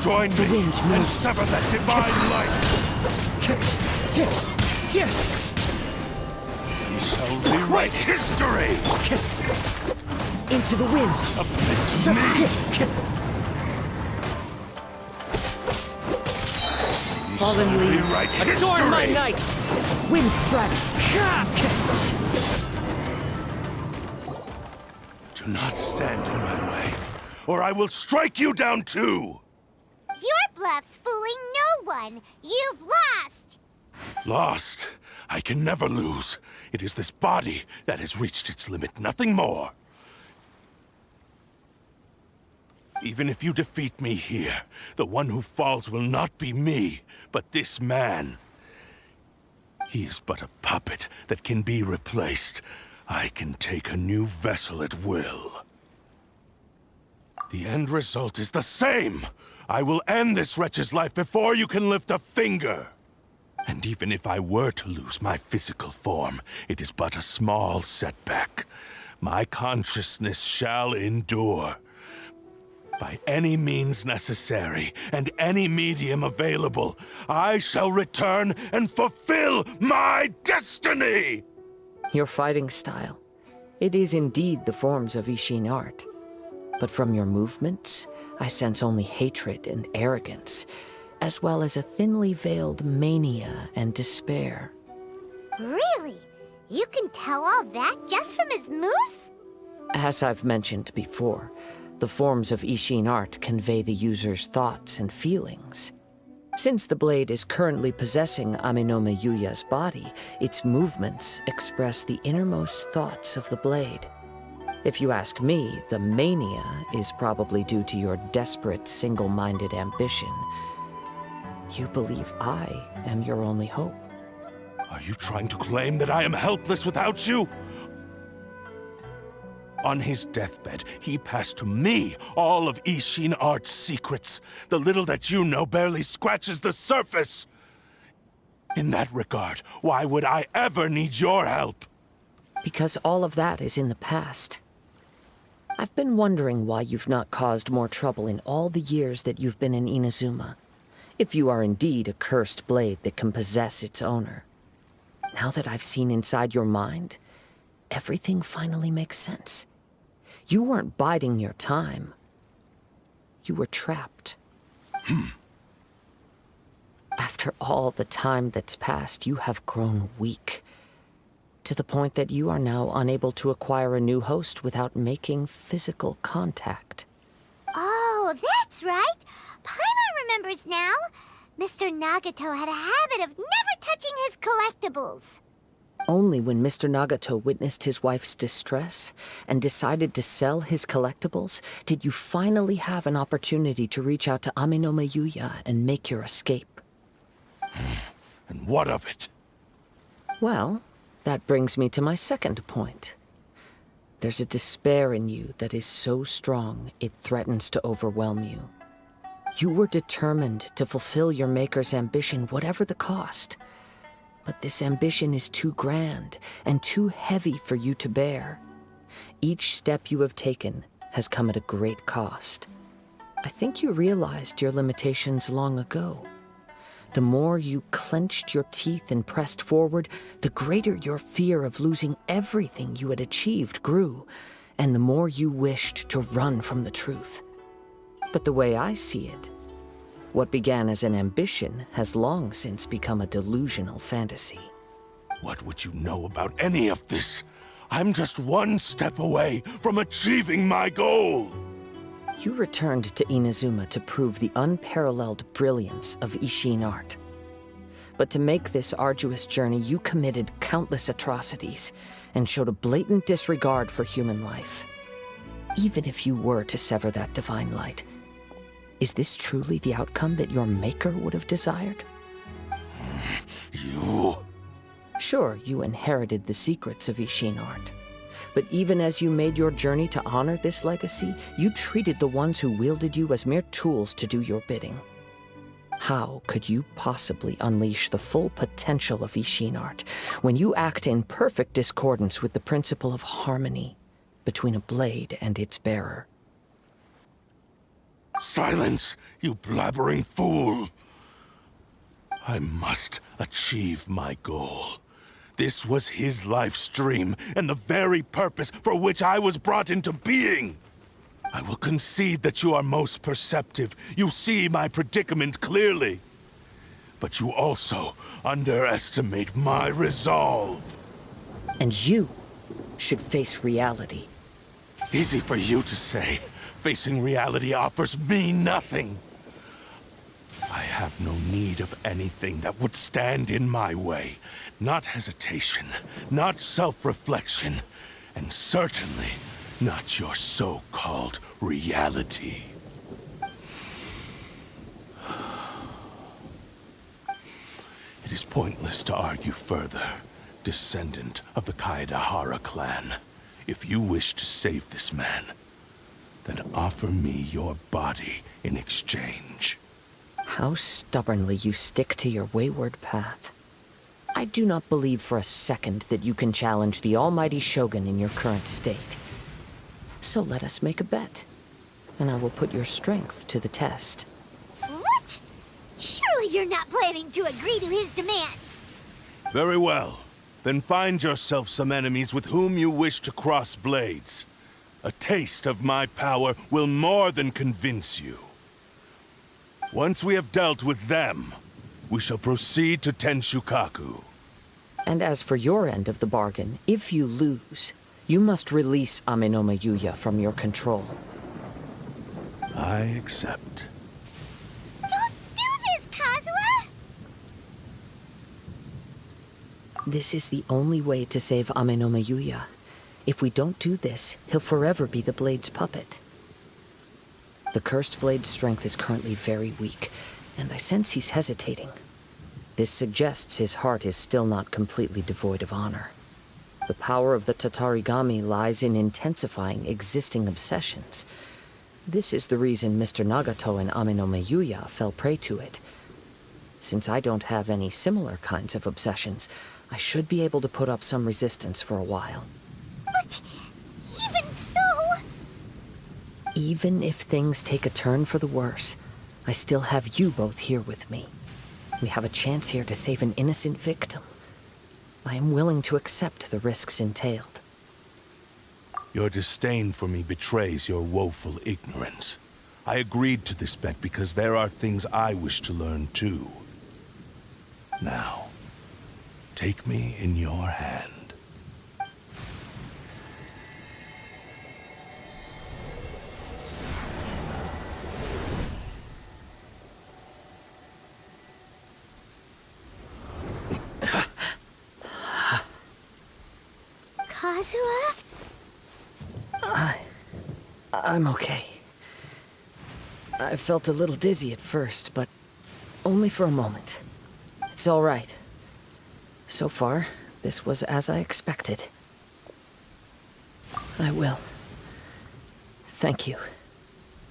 Join me wind and moves. sever that divine light! We shall rewrite history! Into the wind! Submit to me! We Fallen shall leaves, rewrite adorn my history! night! Wind strike! Do not stand in my way, or I will strike you down too! Your bluff's fooling no one! You've lost! Lost? I can never lose. It is this body that has reached its limit, nothing more. Even if you defeat me here, the one who falls will not be me, but this man. He is but a puppet that can be replaced. I can take a new vessel at will. The end result is the same! I will end this wretch's life before you can lift a finger! And even if I were to lose my physical form, it is but a small setback. My consciousness shall endure. By any means necessary, and any medium available, I shall return and fulfill my destiny! Your fighting style. It is indeed the forms of Ishin art. But from your movements, I sense only hatred and arrogance, as well as a thinly veiled mania and despair. Really? You can tell all that just from his moves? As I've mentioned before, The forms of Ishin art convey the user's thoughts and feelings. Since the blade is currently possessing Aminome Yuya's body, its movements express the innermost thoughts of the blade. If you ask me, the mania is probably due to your desperate, single-minded ambition. You believe I am your only hope. Are you trying to claim that I am helpless without you? On his deathbed, he passed to me all of Ishin art's secrets. The little that you know barely scratches the surface. In that regard, why would I ever need your help? Because all of that is in the past. I've been wondering why you've not caused more trouble in all the years that you've been in Inazuma. If you are indeed a cursed blade that can possess its owner. Now that I've seen inside your mind, everything finally makes sense. You weren't biding your time. You were trapped. After all the time that's passed, you have grown weak. To the point that you are now unable to acquire a new host without making physical contact. Oh, that's right. Paimon remembers now. Mr. Nagato had a habit of never touching his collectibles. Only when Mr. Nagato witnessed his wife's distress and decided to sell his collectibles did you finally have an opportunity to reach out to Aminome Yuya and make your escape. And what of it? Well, that brings me to my second point. There's a despair in you that is so strong it threatens to overwhelm you. You were determined to fulfill your maker's ambition, whatever the cost. But this ambition is too grand and too heavy for you to bear. Each step you have taken has come at a great cost. I think you realized your limitations long ago. The more you clenched your teeth and pressed forward, the greater your fear of losing everything you had achieved grew, and the more you wished to run from the truth. But the way I see it, what began as an ambition has long since become a delusional fantasy. What would you know about any of this? I'm just one step away from achieving my goal! You returned to Inazuma to prove the unparalleled brilliance of Ishin art. But to make this arduous journey, you committed countless atrocities and showed a blatant disregard for human life. Even if you were to sever that divine light, is this truly the outcome that your maker would have desired? You... Sure, you inherited the secrets of Ishin art. But even as you made your journey to honor this legacy, you treated the ones who wielded you as mere tools to do your bidding. How could you possibly unleash the full potential of Ishin art when you act in perfect discordance with the principle of harmony between a blade and its bearer? Silence, you blabbering fool! I must achieve my goal. This was his life's dream, and the very purpose for which I was brought into being. I will concede that you are most perceptive. You see my predicament clearly. But you also underestimate my resolve. And you should face reality. Easy for you to say. Facing reality offers me nothing. I have no need of anything that would stand in my way. Not hesitation, not self-reflection, and certainly not your so-called reality. It is pointless to argue further, descendant of the Kaedahara clan. If you wish to save this man, then offer me your body in exchange. How stubbornly you stick to your wayward path. I do not believe for a second that you can challenge the almighty Shogun in your current state. So let us make a bet, and I will put your strength to the test. What? Surely you're not planning to agree to his demands. Very well. Then find yourself some enemies with whom you wish to cross blades. A taste of my power will more than convince you. Once we have dealt with them, we shall proceed to Tenshukaku. And as for your end of the bargain, if you lose, you must release Aminome Yuya from your control. I accept. Don't do this, Kazuha! This is the only way to save Amenoma Yuya. If we don't do this, he'll forever be the Blade's puppet. The Cursed Blade's strength is currently very weak, and I sense he's hesitating. This suggests his heart is still not completely devoid of honor. The power of the Tatarigami lies in intensifying existing obsessions. This is the reason Mr. Nagato and Amenoma Yuya fell prey to it. Since I don't have any similar kinds of obsessions, I should be able to put up some resistance for a while. But even so... Even if things take a turn for the worse, I still have you both here with me. We have a chance here to save an innocent victim. I am willing to accept the risks entailed. Your disdain for me betrays your woeful ignorance. I agreed to this bet because there are things I wish to learn too. Now, take me in your hand. Kazuha? I'm okay. I felt a little dizzy at first, but only for a moment. It's all right. So far, this was as I expected. I will. Thank you.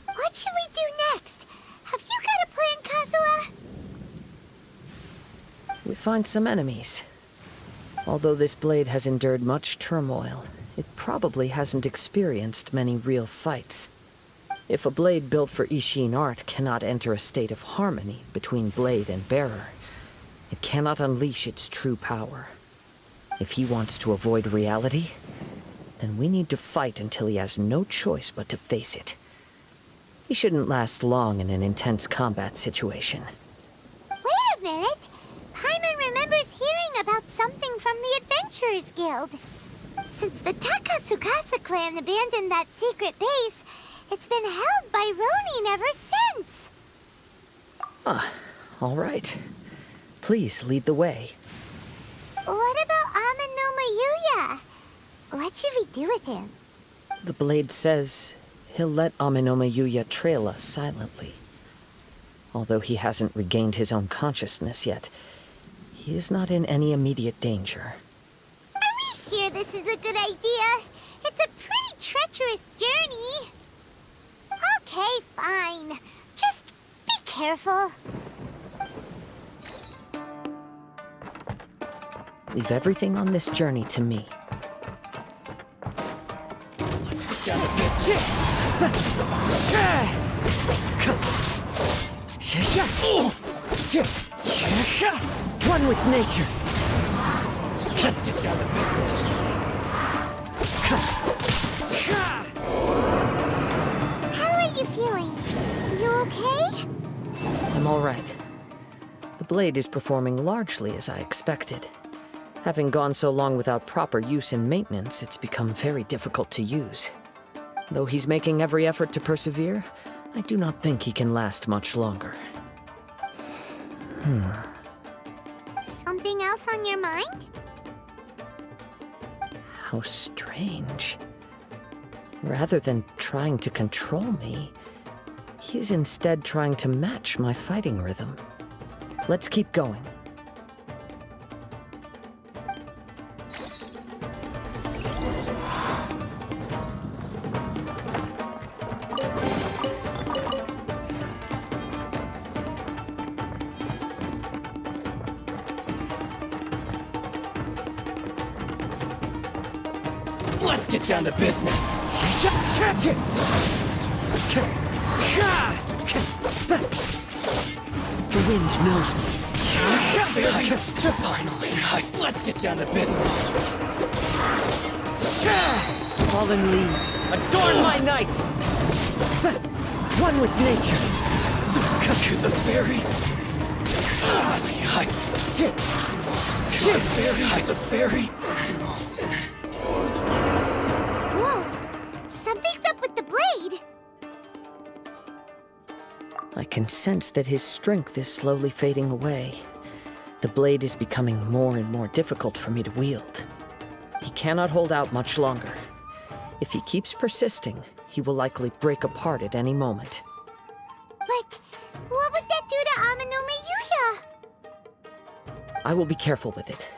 What should we do next? Have you got a plan, Kazuha? We find some enemies. Although this blade has endured much turmoil, it probably hasn't experienced many real fights. If a blade built for Ishin art cannot enter a state of harmony between blade and bearer, it cannot unleash its true power. If he wants to avoid reality, then we need to fight until he has no choice but to face it. He shouldn't last long in an intense combat situation. Wait a minute! Paimon remembers hearing about something from the Adventurers Guild. Since the Takatsukasa clan abandoned that secret base, it's been held by Ronin ever since. All right. Please lead the way. What about Amenoma Yuya? What should we do with him? The blade says he'll let Amenoma Yuya trail us silently. Although he hasn't regained his own consciousness yet, he is not in any immediate danger. Are we sure this is a good idea? It's a pretty treacherous journey. Okay, fine. Just be careful. Leave everything on this journey to me. One with nature. Let's get down to business. How are you feeling? You okay? I'm all right. The blade is performing largely as I expected. Having gone so long without proper use and maintenance, it's become very difficult to use. Though he's making every effort to persevere, I do not think he can last much longer. Something else on your mind? How strange. Rather than trying to control me, he is instead trying to match my fighting rhythm. Let's keep going. Let's get down to business. The wind knows me. Finally, let's get down to business. Fallen leaves, Adorn my night! one with nature. To the fairy. The fairy. Whoa! Something's up with the blade! I can sense that his strength is slowly fading away. The blade is becoming more and more difficult for me to wield. He cannot hold out much longer. If he keeps persisting, he will likely break apart at any moment. But what would that do to Amanome Yuya? I will be careful with it.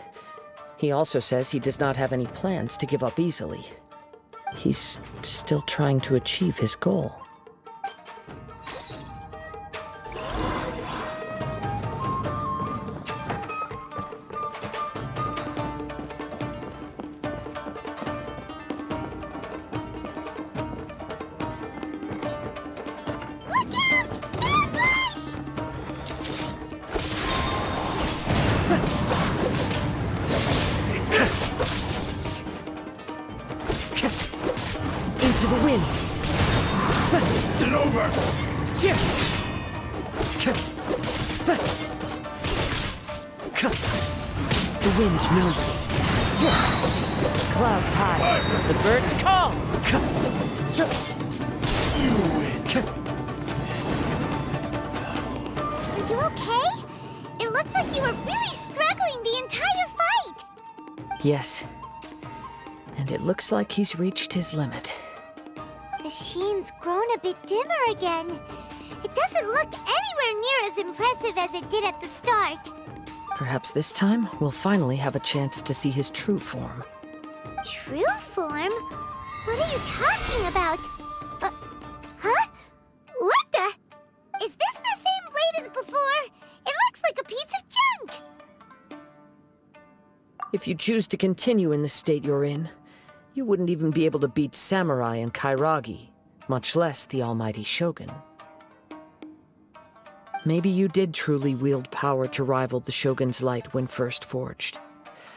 He also says he does not have any plans to give up easily. He's still trying to achieve his goal. Into the wind! It's over! The wind knows me. Clouds high, the birds call! You win! Are you okay? It looked like you were really struggling the entire fight. Yes. And it looks like he's reached his limit. The sheen's grown a bit dimmer again. It doesn't look anywhere near as impressive as it did at the start. Perhaps this time, we'll finally have a chance to see his true form. True form? What are you talking about? Huh? What the? Is this the same blade as before? It looks like a piece of junk! If you choose to continue in the state you're in, you wouldn't even be able to beat Samurai and Kairagi, much less the almighty Shogun. Maybe you did truly wield power to rival the Shogun's light when first forged.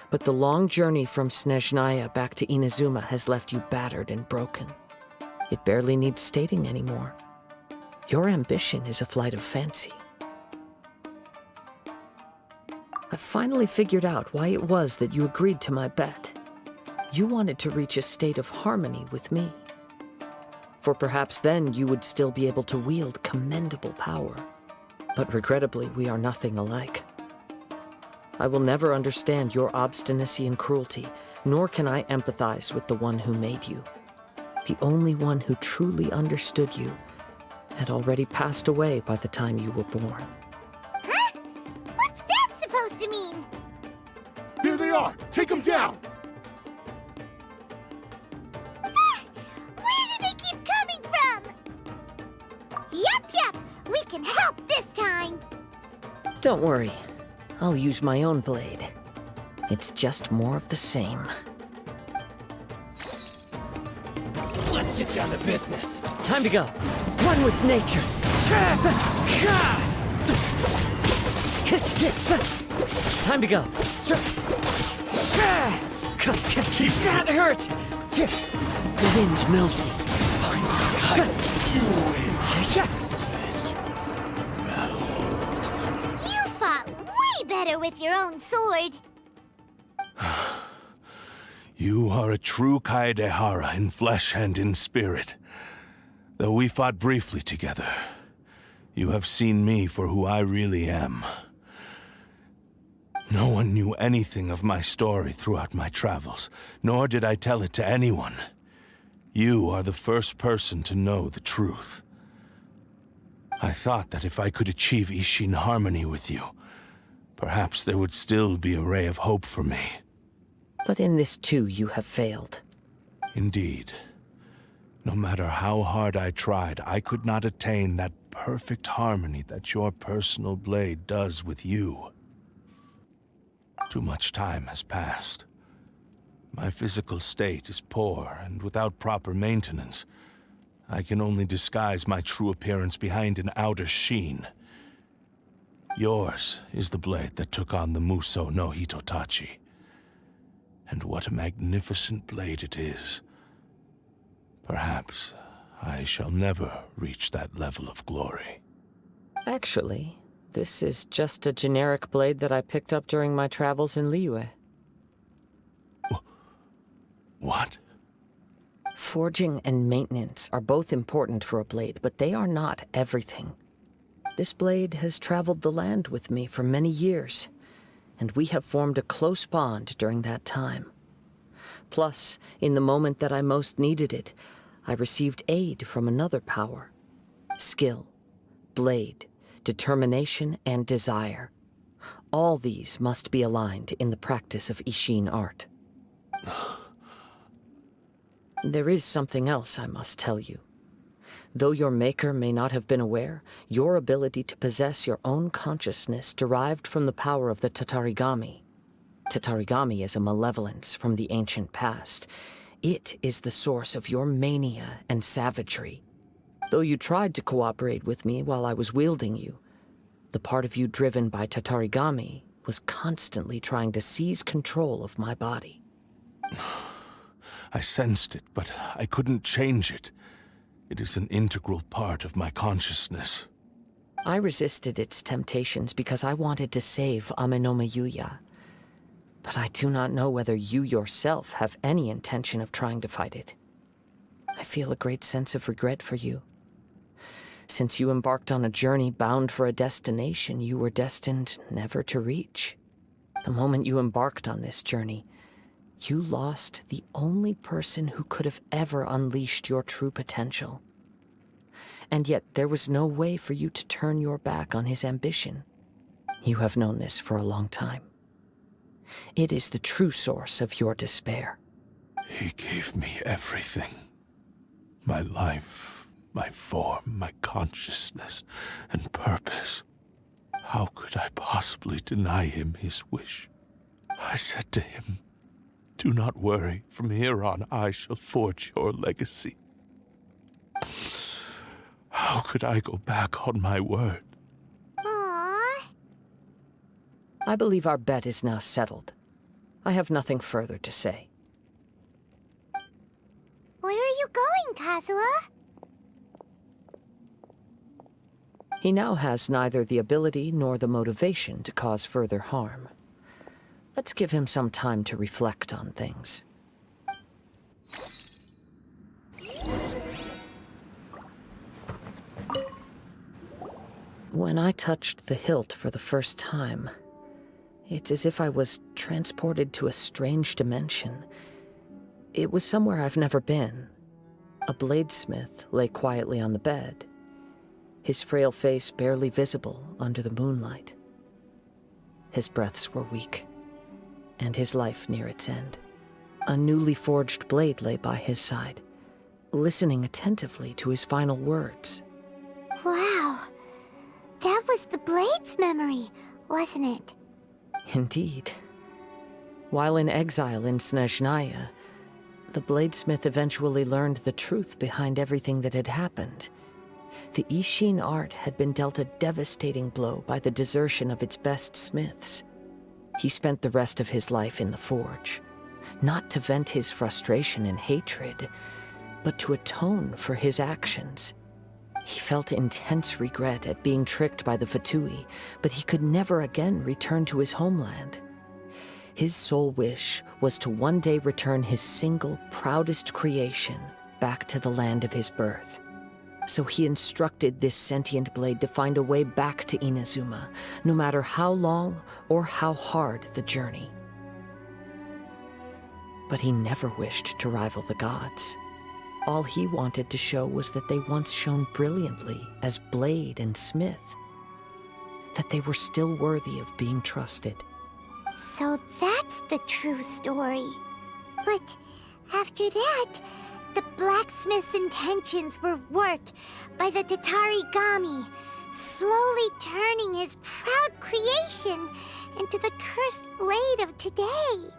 But the long journey from Snezhnaya back to Inazuma has left you battered and broken. It barely needs stating anymore. Your ambition is a flight of fancy. I've finally figured out why it was that you agreed to my bet. You wanted to reach a state of harmony with me. For perhaps then you would still be able to wield commendable power. But regrettably, we are nothing alike. I will never understand your obstinacy and cruelty, nor can I empathize with the one who made you. The only one who truly understood you had already passed away by the time you were born. Huh? What's that supposed to mean? There they are! Take them down! Where do they keep coming from? Yup, we can help this time. Don't worry. I'll use my own blade. It's just more of the same. Let's get down to business. Time to go. One with nature. Time to go. That hurts. The wind knows me. You fought way better with your own sword. You are a true Kaedehara in flesh and in spirit. Though we fought briefly together, you have seen me for who I really am. No one knew anything of my story throughout my travels, nor did I tell it to anyone. You are the first person to know the truth. I thought that if I could achieve Ishin harmony with you, perhaps there would still be a ray of hope for me. But in this too, you have failed. Indeed. No matter how hard I tried, I could not attain that perfect harmony that your personal blade does with you. Too much time has passed. My physical state is poor, and without proper maintenance, I can only disguise my true appearance behind an outer sheen. Yours is the blade that took on the Muso no Hitotachi. And what a magnificent blade it is. Perhaps I shall never reach that level of glory. Actually, this is just a generic blade that I picked up during my travels in Liyue. What? Forging and maintenance are both important for a blade, but they are not everything. This blade has traveled the land with me for many years, and we have formed a close bond during that time. Plus, in the moment that I most needed it, I received aid from another power. Skill, blade, determination, and desire. All these must be aligned in the practice of Ishin art. There is something else I must tell you. Though your maker may not have been aware, your ability to possess your own consciousness derived from the power of the Tatarigami. Tatarigami is a malevolence from the ancient past. It is the source of your mania and savagery. Though you tried to cooperate with me while I was wielding you, the part of you driven by Tatarigami was constantly trying to seize control of my body. I sensed it, but I couldn't change it. It is an integral part of my consciousness. I resisted its temptations because I wanted to save Amenoma Yuya. But I do not know whether you yourself have any intention of trying to fight it. I feel a great sense of regret for you. Since you embarked on a journey bound for a destination you were destined never to reach. The moment you embarked on this journey, you lost the only person who could have ever unleashed your true potential. And yet there was no way for you to turn your back on his ambition. You have known this for a long time. It is the true source of your despair. He gave me everything. My life, my form, my consciousness, and purpose. How could I possibly deny him his wish? I said to him, "Do not worry. From here on, I shall forge your legacy." How could I go back on my word? Aww. I believe our bet is now settled. I have nothing further to say. Where are you going, Kazuha? He now has neither the ability nor the motivation to cause further harm. Let's give him some time to reflect on things. When I touched the hilt for the first time, it's as if I was transported to a strange dimension. It was somewhere I've never been. A bladesmith lay quietly on the bed, his frail face barely visible under the moonlight. His breaths were weak, and his life near its end. A newly forged blade lay by his side, listening attentively to his final words. Wow. That was the Blade's memory, wasn't it? Indeed. While in exile in Snezhnaya, the bladesmith eventually learned the truth behind everything that had happened. The Ishin art had been dealt a devastating blow by the desertion of its best smiths. He spent the rest of his life in the forge, not to vent his frustration and hatred, but to atone for his actions. He felt intense regret at being tricked by the Fatui, but he could never again return to his homeland. His sole wish was to one day return his single, proudest creation back to the land of his birth. So he instructed this sentient blade to find a way back to Inazuma, no matter how long or how hard the journey. But he never wished to rival the gods. All he wanted to show was that they once shone brilliantly as blade and smith, that they were still worthy of being trusted. So that's the true story. But after that, the blacksmith's intentions were worked by the Tatarigami, slowly turning his proud creation into the cursed blade of today.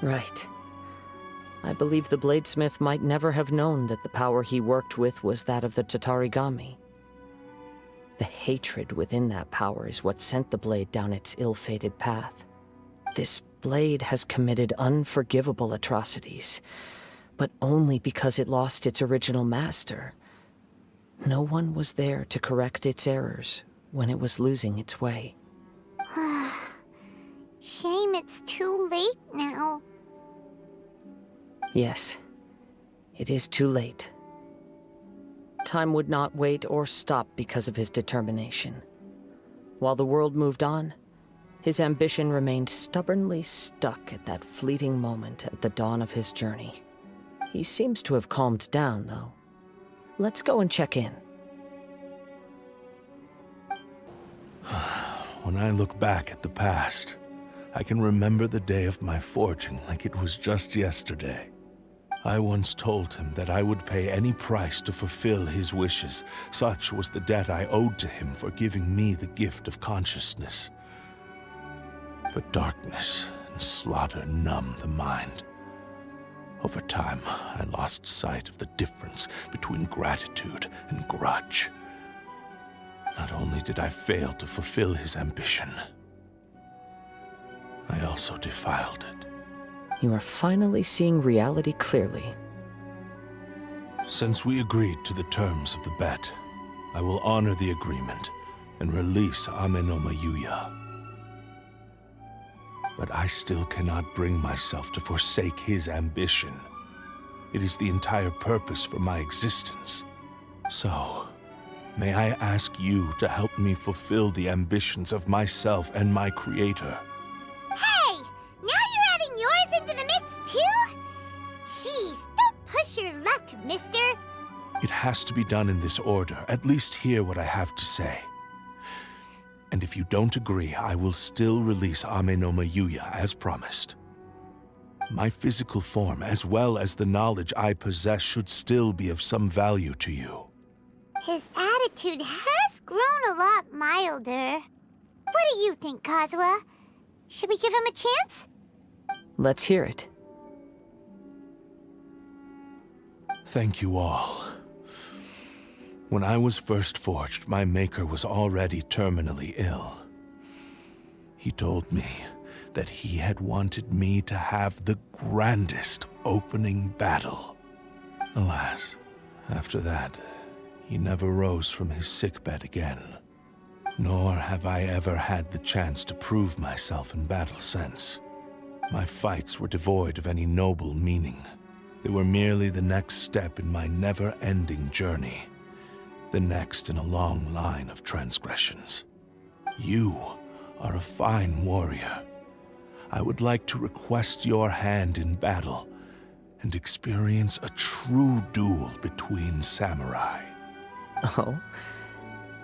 Right. I believe the bladesmith might never have known that the power he worked with was that of the Tatarigami. The hatred within that power is what sent the blade down its ill-fated path. This blade has committed unforgivable atrocities, but only because it lost its original master. No one was there to correct its errors when it was losing its way. Shame it's too late now. Yes, it is too late. time would not wait or stop because of his determination. While the world moved on, his ambition remained stubbornly stuck at that fleeting moment at the dawn of his journey. He seems to have calmed down, though. Let's go and check in. When I look back at the past, I can remember the day of my forging like it was just yesterday. I once told him that I would pay any price to fulfill his wishes. Such was the debt I owed to him for giving me the gift of consciousness. But darkness and slaughter numbed the mind. Over time, I lost sight of the difference between gratitude and grudge. Not only did I fail to fulfill his ambition, I also defiled it. You are finally seeing reality clearly. Since we agreed to the terms of the bet, I will honor the agreement and release Amenoma Yuya. But I still cannot bring myself to forsake his ambition. It is the entire purpose for my existence. So, may I ask you to help me fulfill the ambitions of myself and my creator? Hey! Now you're adding yours into the mix, too? Jeez, don't push your luck, mister. It has to be done in this order. At least hear what I have to say. And if you don't agree, I will still release Amenoma Yuya as promised. My physical form, as well as the knowledge I possess, should still be of some value to you. His attitude has grown a lot milder. What do you think, Kazuha? Should we give him a chance? Let's hear it. Thank you all. When I was first forged, my maker was already terminally ill. He told me that he had wanted me to have the grandest opening battle. Alas, after that, he never rose from his sickbed again. Nor have I ever had the chance to prove myself in battle since. My fights were devoid of any noble meaning. They were merely the next step in my never-ending journey. The next in a long line of transgressions. You are a fine warrior. I would like to request your hand in battle and experience a true duel between samurai. Oh?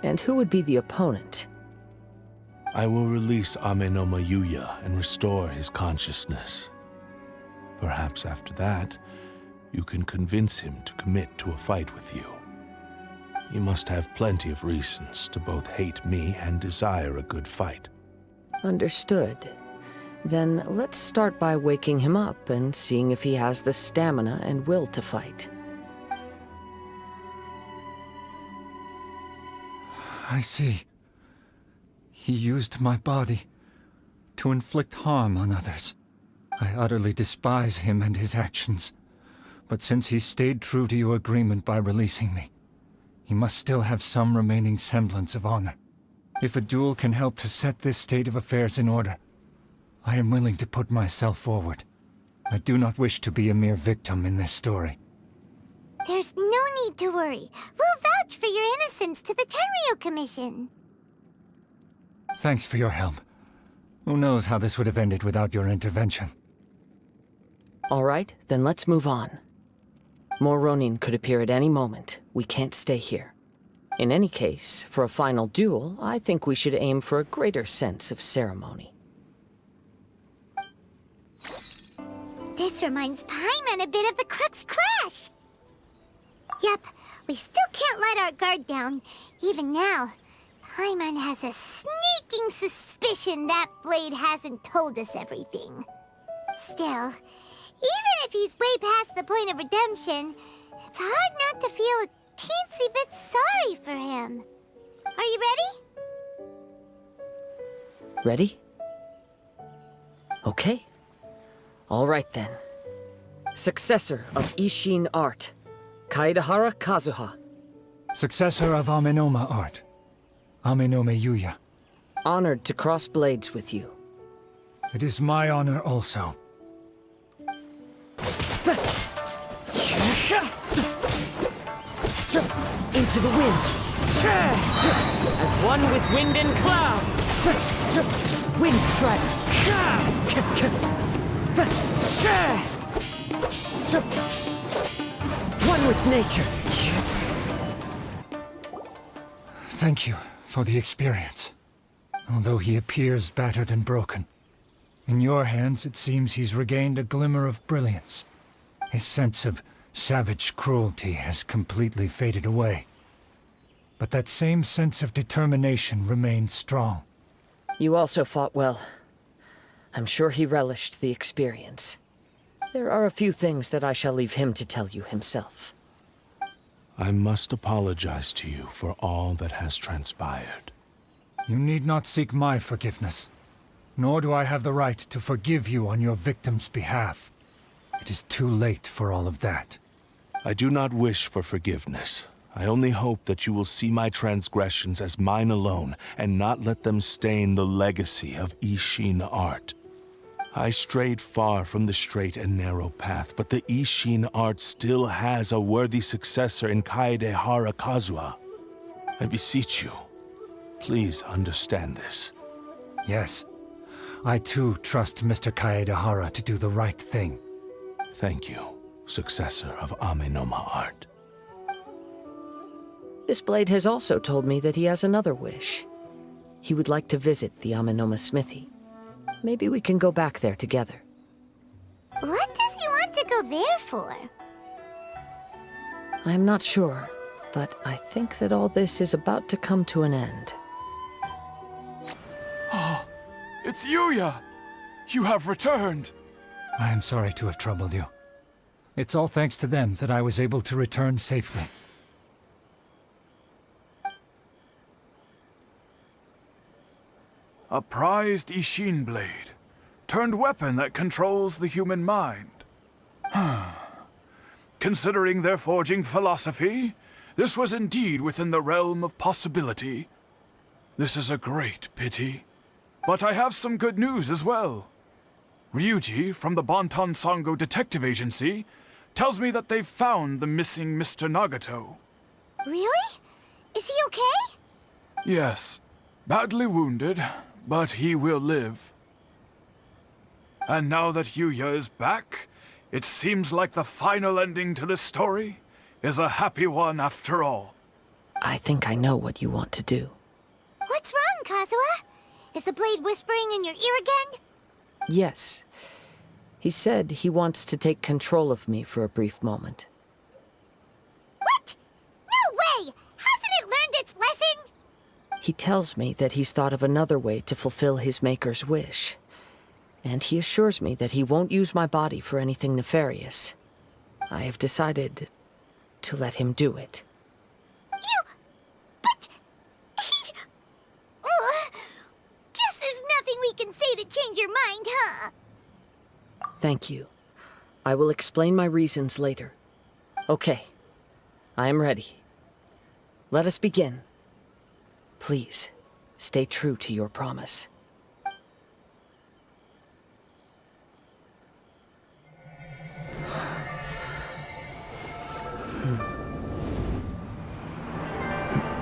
And who would be the opponent? I will release Amenoma Yuya and restore his consciousness. Perhaps after that, you can convince him to commit to a fight with you. He must have plenty of reasons to both hate me and desire a good fight. Understood. Then let's start by waking him up and seeing if he has the stamina and will to fight. I see. He used my body to inflict harm on others. I utterly despise him and his actions. But since he stayed true to your agreement by releasing me, he must still have some remaining semblance of honor. If a duel can help to set this state of affairs in order, I am willing to put myself forward. I do not wish to be a mere victim in this story. There's no need to worry. We'll vouch for your innocence to the Tenryo Commission. Thanks for your help. Who knows how this would have ended without your intervention. All right, then let's move on. More Ronin could appear at any moment. We can't stay here. In any case, for a final duel, I think we should aim for a greater sense of ceremony. This reminds Paimon a bit of the Crux Clash. Yep, we still can't let our guard down. Even now, Paimon has a sneaking suspicion that Blade hasn't told us everything. Still, even if he's way past the point of redemption, it's hard not to feel a teensy bit sorry for him. Are you ready? Ready? Okay. All right then. Successor of Ishin Art, Kaedahara Kazuha. Successor of Amenoma Art, Amenoma Yuya. Honored to cross blades with you. It is my honor also. into the wind. As one with wind and cloud. Wind strike. One with nature. Thank you for the experience. Although he appears battered and broken, in your hands it seems he's regained a glimmer of brilliance. His sense of savage cruelty has completely faded away. But that same sense of determination remains strong. You also fought well. I'm sure he relished the experience. There are a few things that I shall leave him to tell you himself. I must apologize to you for all that has transpired. You need not seek my forgiveness, nor do I have the right to forgive you on your victim's behalf. It is too late for all of that. I do not wish for forgiveness. I only hope that you will see my transgressions as mine alone, and not let them stain the legacy of Ishin art. I strayed far from the straight and narrow path, but the Ishin art still has a worthy successor in Kaedehara Kazuha. I beseech you, please understand this. Yes, I too trust Mr. Kaedehara to do the right thing. Thank you, successor of Amenoma art. This blade has also told me that he has another wish. He would like to visit the Amenoma smithy. Maybe we can go back there together. What does he want to go there for? I'm not sure, but I think that all this is about to come to an end. It's Yuya! You have returned! I am sorry to have troubled you. It's all thanks to them that I was able to return safely. A prized Ishin blade, turned weapon that controls the human mind. Considering their forging philosophy, this was indeed within the realm of possibility. This is a great pity. But I have some good news as well. Ryuji, from the Bonton Sango Detective Agency, tells me that they've found the missing Mr. Nagato. Really? Is he okay? Yes, badly wounded, but he will live. And now that Yuya is back, it seems like the final ending to this story is a happy one after all. I think I know what you want to do. What's wrong, Kazuha? Is the blade whispering in your ear again? Yes. He said he wants to take control of me for a brief moment. What? No way! Hasn't it learned its lesson? He tells me that he's thought of another way to fulfill his maker's wish. And he assures me that he won't use my body for anything nefarious. I have decided to let him do it. But... Guess there's nothing we can say to change your mind, huh? Thank you. I will explain my reasons later. Okay. I am ready. Let us begin. Please, stay true to your promise.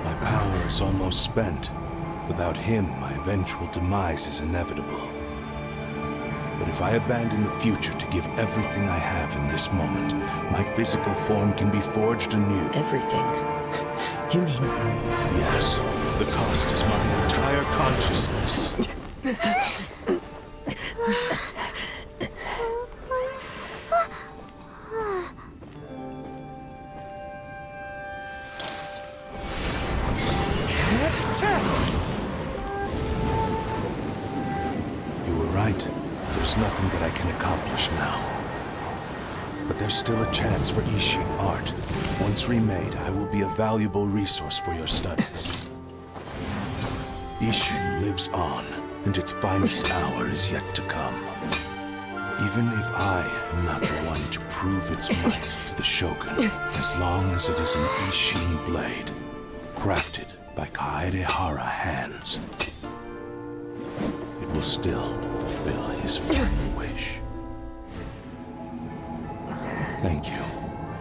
My power is almost spent. Without him, my eventual demise is inevitable. But if I abandon the future to give everything I have in this moment, my physical form can be forged anew. Everything? You mean... Yes. The cost is my entire consciousness. You were right. There's nothing that I can accomplish now. But there's still a chance for Ishin art. Once remade, I will be a valuable resource for your studies. Ishin lives on, and its finest hour is yet to come. Even if I am not the one to prove its might to the Shogun, as long as it is an Ishin blade, crafted by Kaedehara hands, it will still fulfill his final wish. Thank you,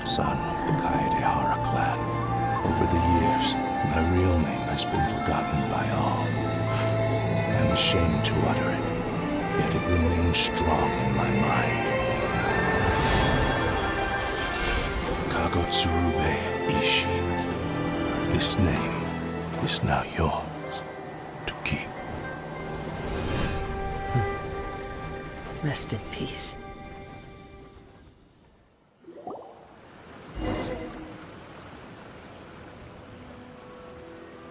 son of the Kaedehara clan. Over the years, my real name has been forgotten by all. I'm ashamed to utter it, yet it remains strong in my mind. Kagotsurube Ishin. This name is now yours to keep. Rest in peace.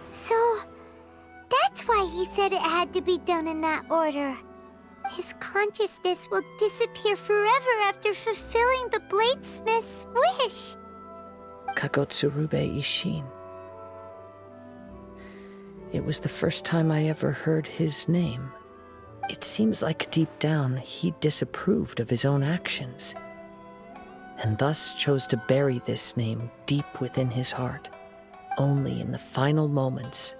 So, that's why he said it had to be done in that order. His consciousness will disappear forever after fulfilling the bladesmith's wish. Kagotsurube Ishin. It was the first time I ever heard his name. It seems like deep down he disapproved of his own actions, and thus chose to bury this name deep within his heart. Only in the final moments,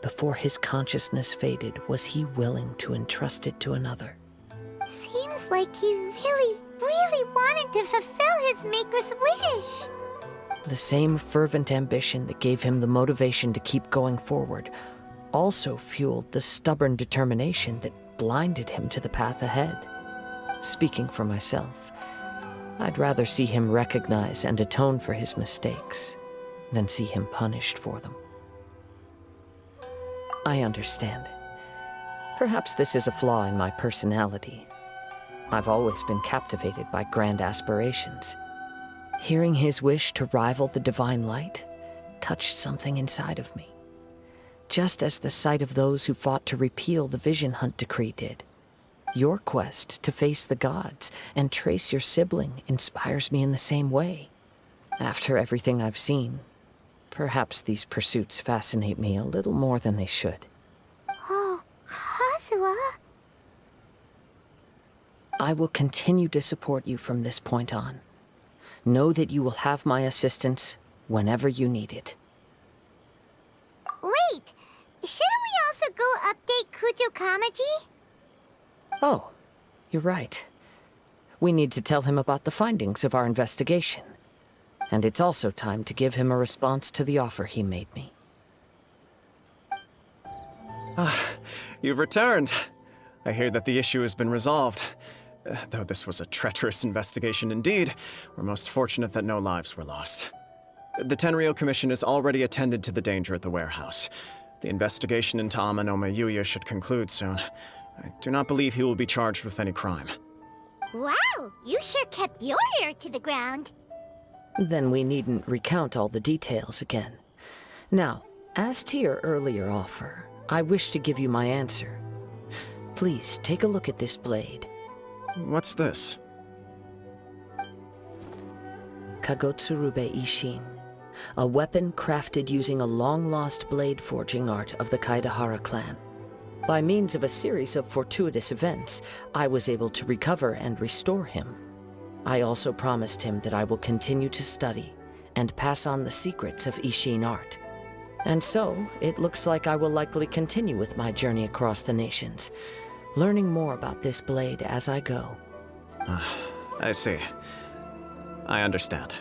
before his consciousness faded, was he willing to entrust it to another. Seems like he really, really wanted to fulfill his maker's wish. The same fervent ambition that gave him the motivation to keep going forward also fueled the stubborn determination that blinded him to the path ahead. Speaking for myself, I'd rather see him recognize and atone for his mistakes than see him punished for them. I understand. Perhaps this is a flaw in my personality. I've always been captivated by grand aspirations. Hearing his wish to rival the divine light touched something inside of me, just as the sight of those who fought to repeal the Vision Hunt decree did. Your quest to face the gods and trace your sibling inspires me in the same way. After everything I've seen, perhaps these pursuits fascinate me a little more than they should. Oh, Kazuha. I will continue to support you from this point on. Know that you will have my assistance whenever you need it. Wait, shouldn't we also go update Kujo Kamaji? Oh, you're right. We need to tell him about the findings of our investigation. And it's also time to give him a response to the offer he made me. You've returned. I hear that the issue has been resolved. Though this was a treacherous investigation indeed, we're most fortunate that no lives were lost. The Tenryou Commission has already attended to the danger at the warehouse. The investigation into Amanome Yuya should conclude soon. I do not believe he will be charged with any crime. Wow, you sure kept your ear to the ground. Then we needn't recount all the details again. Now, as to your earlier offer, I wish to give you my answer. Please take a look at this blade. What's this? Kagotsurube Ishin, a weapon crafted using a long-lost blade forging art of the Kaidahara clan. By means of a series of fortuitous events, I was able to recover and restore him. I also promised him that I will continue to study and pass on the secrets of Ishin art. And so, it looks like I will likely continue with my journey across the nations, learning more about this blade as I go. I see. I understand.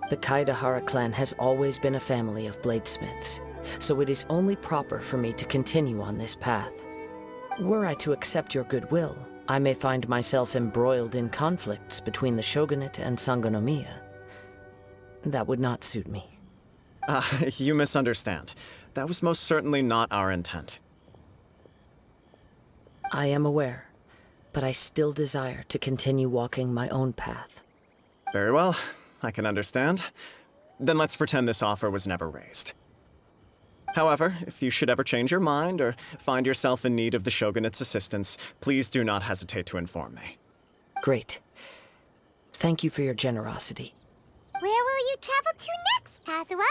The Kaidahara clan has always been a family of bladesmiths, so it is only proper for me to continue on this path. Were I to accept your goodwill, I may find myself embroiled in conflicts between the shogunate and Sangonomiya. That would not suit me. You misunderstand. That was most certainly not our intent. I am aware, but I still desire to continue walking my own path. Very well. I can understand. Then let's pretend this offer was never raised. However, if you should ever change your mind or find yourself in need of the Shogunate's assistance, please do not hesitate to inform me. Great. Thank you for your generosity. Where will you travel to next, Kazuha?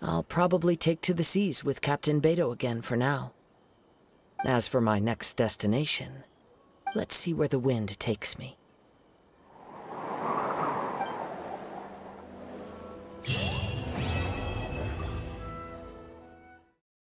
I'll probably take to the seas with Captain Beto again for now. As for my next destination, let's see where the wind takes me.